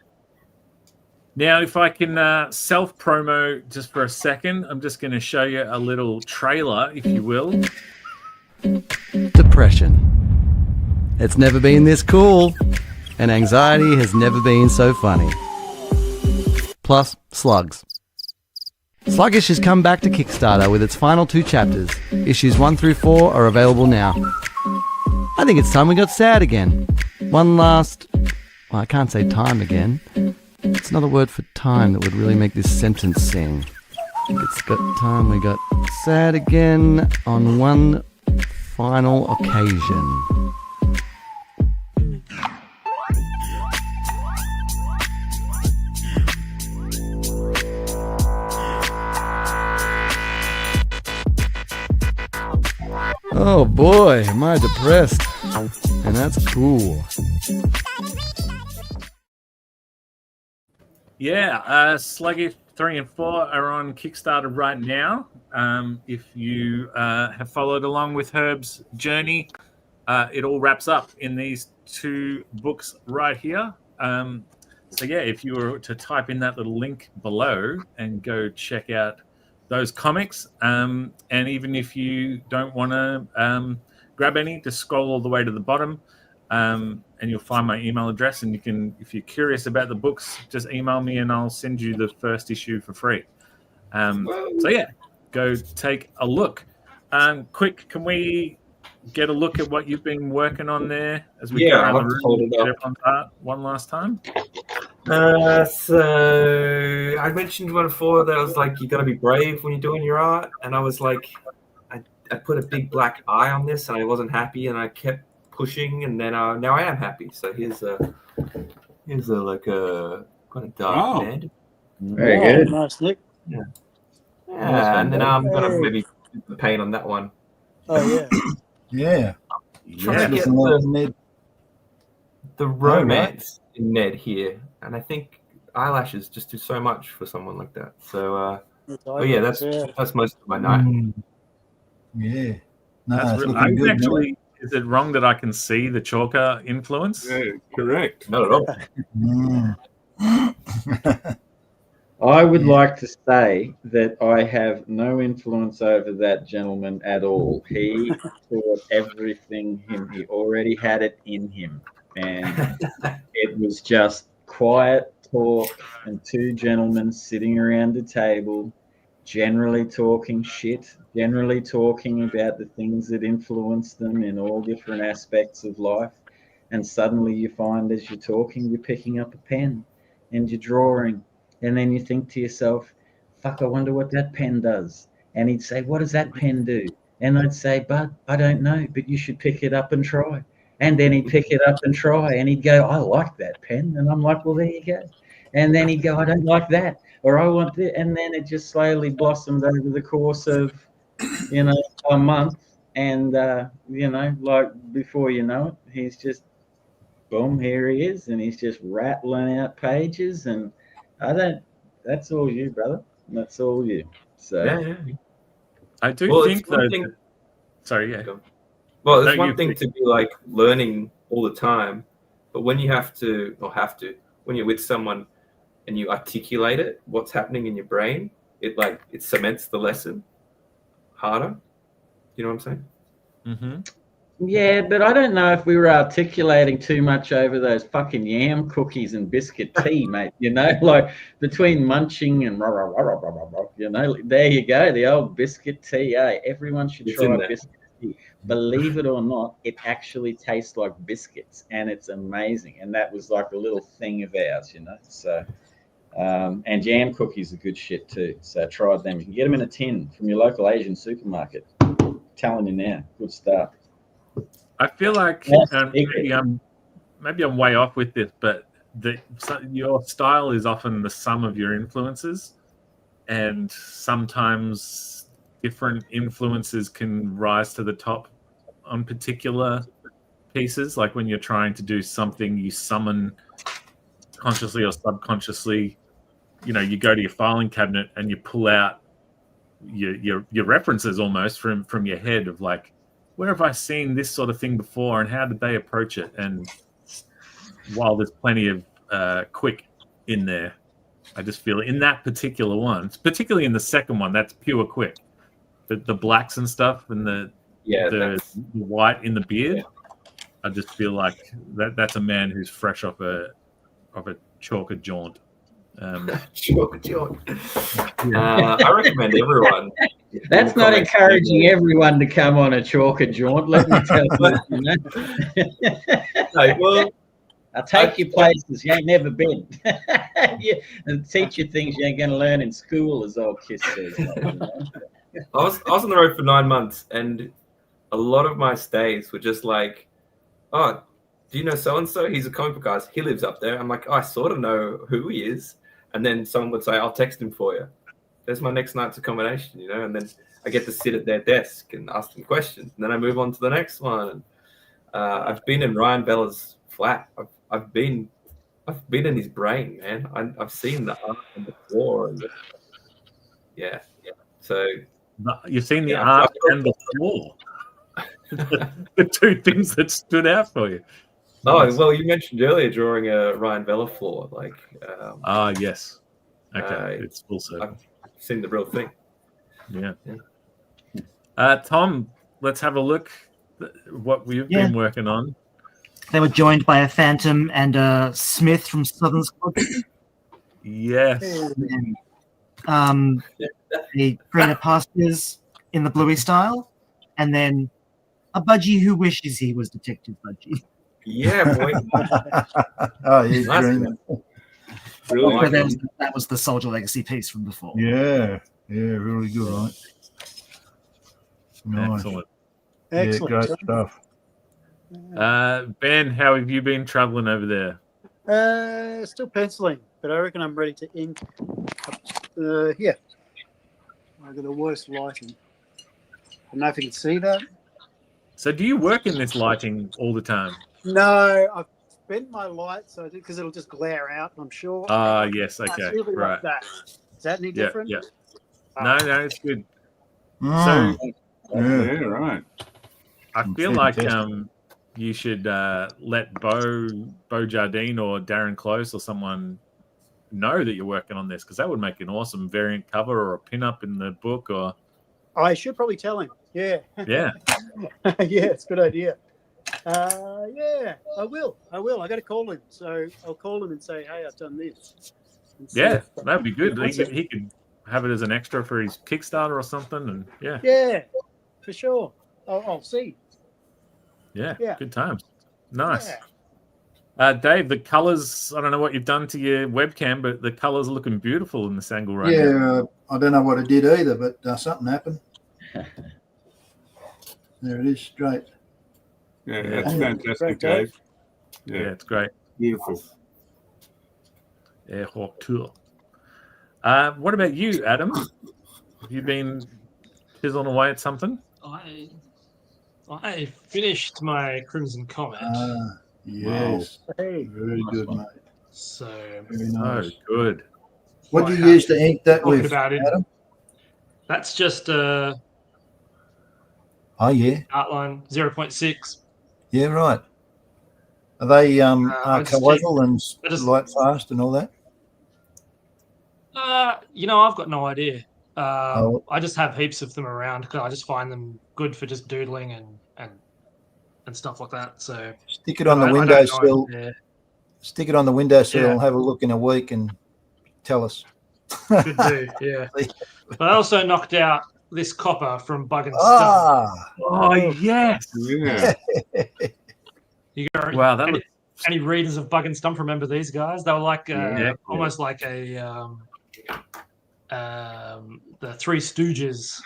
Now, if I can self-promo just for a second, I'm just going to show you a little trailer, if you will. Depression. It's never been this cool, and anxiety has never been so funny. Plus, slugs. Sluggish has come back to Kickstarter with its final 2 chapters. Issues 1 through 4 are available now. I think it's time we got sad again. One last... Well, I can't say time again. It's another word for time that would really make this sentence sing. It's got time we got sad again on one final occasion. Oh boy, am I depressed. And that's cool. Yeah, Sluggish 3 and 4 are on Kickstarter right now. If you have followed along with Herb's journey, it all wraps up in these 2 books right here. So yeah, if you were to type in that little link below and go check out those comics, and even if you don't want to grab any, just scroll all the way to the bottom, and you'll find my email address, and you can, if you're curious about the books, just email me and I'll send you the first issue for free. So yeah, go take a look. Quick, can we get a look at what you've been working on there as we go around the room and get everyone's art one last time? So I mentioned one before that I was like, you got to be brave when you're doing your art, and I was like, I put a big black eye on this, and I wasn't happy, and I kept pushing, and then now I am happy. So here's a like a kind of dark bed. Very good. Nice, Nick. Yeah. Nice one, And then buddy. I'm gonna maybe put the paint on that one. Oh Yeah. Trying to get the romance in Ned here, and I think eyelashes just do so much for someone like that. So, but yeah, that's most of my night. Yeah. No, That's it's really, looking good. actually, is it wrong that I can see the chalker influence? Yeah, correct. Not at all. I would like to say that I have no influence over that gentleman at all. He taught everything him. He already had it in him. And it was just quiet talk and 2 gentlemen sitting around a table, generally talking shit, generally talking about the things that influence them in all different aspects of life. And suddenly you find as you're talking, you're picking up a pen and you're drawing. And then you think to yourself, fuck, I wonder what that pen does. And he'd say, what does that pen do? And I'd say, Bud, I don't know, but you should pick it up and try. And then he'd pick it up and try, and he'd go, I like that pen. And I'm like, well, there you go. And then he'd go, I don't like that, or I want this. And then it just slowly blossomed over the course of, a month. And, like before you know it, he's just, boom, here he is. And he's just rattling out pages. And that's all you, brother. That's all you. So Yeah. I do think though. Sorry, yeah. Well, it's one thing to be like learning all the time, but when you when you're with someone and you articulate it, what's happening in your brain, it cements the lesson harder. You know what I'm saying? Mm-hmm. Yeah, but I don't know if we were articulating too much over those fucking yam cookies and biscuit tea, mate. Like between munching and there you go, the old biscuit tea. Everyone should try biscuit tea. Believe it or not, it actually tastes like biscuits, and it's amazing. And that was like a little thing of ours, So, and jam cookies are good shit too. So try them. You can get them in a tin from your local Asian supermarket. I'm telling you now, good stuff. I feel like maybe I'm way off with this, but your style is often the sum of your influences, and sometimes different influences can rise to the top on particular pieces. Like when you're trying to do something, you summon consciously or subconsciously. You go to your filing cabinet and you pull out your references almost from your head of like, where have I seen this sort of thing before, and how did they approach it? And while there's plenty of quick in there, I just feel in that particular one, particularly in the second one, that's pure quick. The blacks and stuff and the white in the beard. I just feel like that's a man who's fresh off a chalker jaunt. Chalker jaunt. I recommend everyone. That's not encouraging everyone to come on a chalker jaunt, let me tell you. No, well, I'll take you places you ain't never been. And teach you things you ain't going to learn in school, as old Kiss says. I was on the road for 9 months, and a lot of my stays were just like, "Oh, do you know so and so? He's a comic book artist. He lives up there." I'm like, "Oh, I sort of know who he is," and then someone would say, "I'll text him for you." There's my next night's accommodation, you know, and then I get to sit at their desk and ask them questions, and then I move on to the next one. And I've been in Ryan Bella's flat. I've been in his brain, man. I've seen the art and the floor, and yeah. So you've seen the art and the floor. The two things that stood out for you. Oh well, you mentioned earlier drawing a Ryan Bella floor, like. Yes. Okay, it's full circle. I've seen the real thing. Yeah. Tom, let's have a look at what we've been working on. They were joined by a Phantom and a Smith from Southern Squadron. Yes. The greener pastures in the Bluey style, and then a Budgie who wishes he was Detective Budgie. Yeah, boy. Oh, he's dreaming. Really that was the Soldier Legacy piece from before. Yeah, really good, right? Nice. Excellent. Yeah, great stuff. Ben, how have you been traveling over there? Still penciling, but I reckon I'm ready to ink. Here. I've got the worst lighting. I don't know if you can see that. So do you work in this lighting all the time? No, I've bent my light so because it'll just glare out, I'm sure. Yes, okay. It's really right. like that. Is that any different? Yeah. No, it's good. Mm. So Yeah, right. I feel like you should let Bo Jardine or Darren Close or someone know that you're working on this, because that would make an awesome variant cover or a pin-up in the book. Or I should probably tell him. Yeah. Yeah. Yeah, it's a good idea. Yeah, I will. I got to call him. So I'll call him and say, hey, I've done this. Yeah, that'd be good. He could have it as an extra for his Kickstarter or something. And Yeah, for sure. I'll see. Yeah, Yeah. good times. Nice. Yeah. Dave, the colors, I don't know what you've done to your webcam, but the colors are looking beautiful in this angle right now. Yeah, I don't know what I did either, but something happened. There it is, straight. Yeah, that's fantastic, Dave. Yeah, it's great. Beautiful. Air Hawk Tour. What about you, Adam? Have you been chiseling away at something? I finished my Crimson Comet. Yes. Hey. Very good, mate. So Very nice. Good. What do you use to ink that with, about it. Adam? That's just Oh, yeah. outline 0.6. Yeah, right. Are they I just archival and I just- light fast and all that? I've got no idea. Oh. I just have heaps of them around because I just find them good for just doodling and stuff like that. So Stick it on the I don't know windowsill. if they're- Stick it on the windowsill Yeah. and have a look in a week and tell us. Could do, yeah. But I also knocked out this copper from Bug and Stump. Ah. Oh, yes. Yeah. You go, Wow, that any readers of Bug and Stump remember these guys? They were like almost like a the Three Stooges,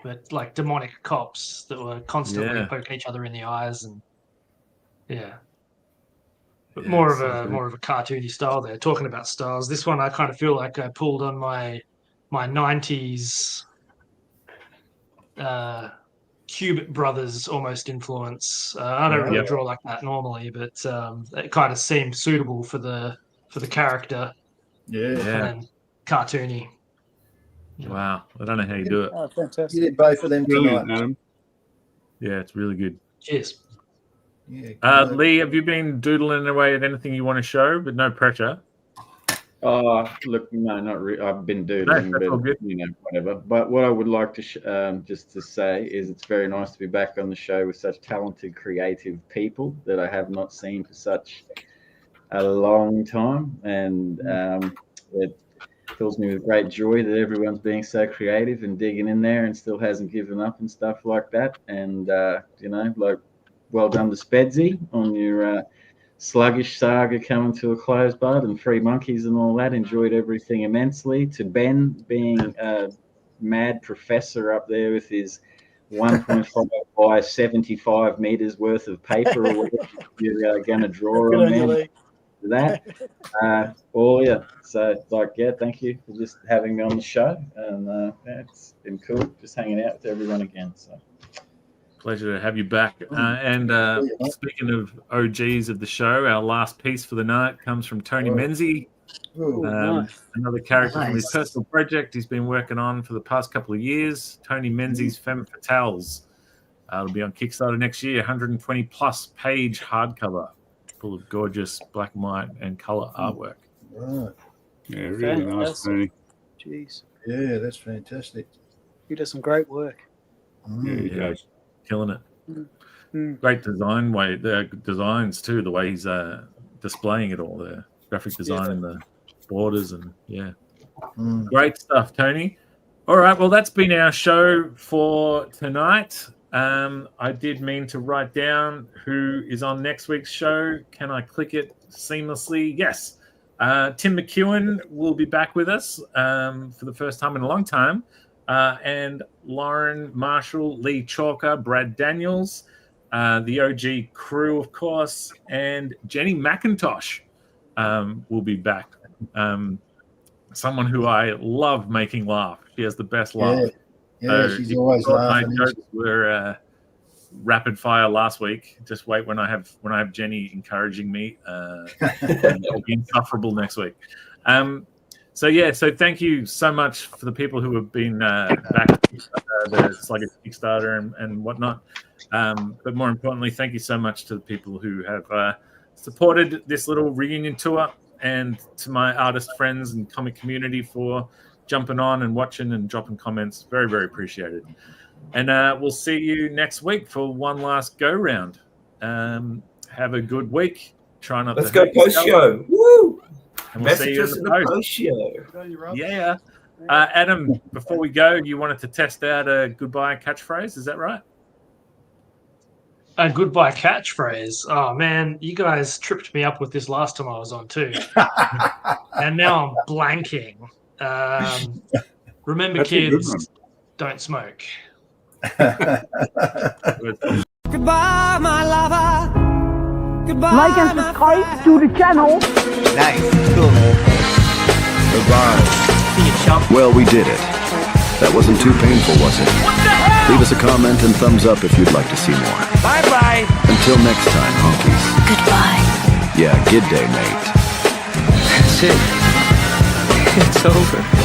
but like demonic cops that were constantly poking each other in the eyes, and but more of a cartoony style there. Talking about styles, this one I kind of feel like I pulled on my 90s Cubit Brothers almost influence. I don't really draw like that normally, but it kind of seemed suitable for the character. And cartoony. Wow, I don't know how you do it. Oh, fantastic. You did both of them Brilliant, tonight. Adam. Yeah, it's really good. Cheers. Yeah, Lee, have you been doodling away at anything you want to show? But no pressure. Oh, look, no, not really. I've been doodling, that's all but good. whatever. But what I would like to just to say is it's very nice to be back on the show with such talented, creative people that I have not seen for such a long time, and it fills me with great joy that everyone's being so creative and digging in there and still hasn't given up and stuff like that. And well done to Spedsy on your Sluggish saga coming to a close, bud, and Free Monkeys and all that. Enjoyed everything immensely. To Ben being a mad professor up there with his 1.5 by 75 meters worth of paper or whatever you're going to draw Good on, on you, man. Lee. For that. So, thank you for just having me on the show. And it's been cool just hanging out with everyone again. So. Pleasure to have you back. And speaking of OGs of the show, our last piece for the night comes from Tony Menzies. Another character from his personal project he's been working on for the past couple of years. Tony Menzies' Femme Fatales. It'll be on Kickstarter next year. 120 plus page hardcover, full of gorgeous black and white and color artwork. Right. Yeah, really nice, Tony. Jeez. Yeah, that's fantastic. He does some great work. Yeah, he does. Killing it. Great designs too, the way he's displaying it all there. Graphic design in the borders and great stuff, Tony. All right, well, that's been our show for tonight. I did mean to write down who is on next week's show. Can I click it seamlessly? Yes. Tim McEwen will be back with us for the first time in a long time. And Lauren Marshall, Lee Chalker, Brad Daniels, the OG crew, of course, and Jenny McIntosh will be back. Someone who I love making laugh. She has the best laugh. Yeah, she's always laughing. My jokes were rapid fire last week. Just wait when I have Jenny encouraging me. It'll be insufferable next week. So thank you so much for the people who have been back the Sluggish Kickstarter and whatnot. But more importantly, thank you so much to the people who have supported this little reunion tour, and to my artist friends and comic community for jumping on and watching and dropping comments. Very, very appreciated. And we'll see you next week for one last go round. Have a good week. Try not Let's to go post show. Woo! And we'll see you in the post show. Yeah. Adam, before we go, you wanted to test out a goodbye catchphrase. Is that right? A goodbye catchphrase. Oh man, you guys tripped me up with this last time I was on too, and now I'm blanking. Remember, That's kids, don't smoke. Goodbye, my lover. Goodbye. Like and subscribe to the channel. Nice. Cool, man. Goodbye. Well, we did it. That wasn't too painful, was it? Leave us a comment and thumbs up if you'd like to see more. Bye-bye. Until next time, honkies. Goodbye. Yeah, good day, mate. That's it. It's over.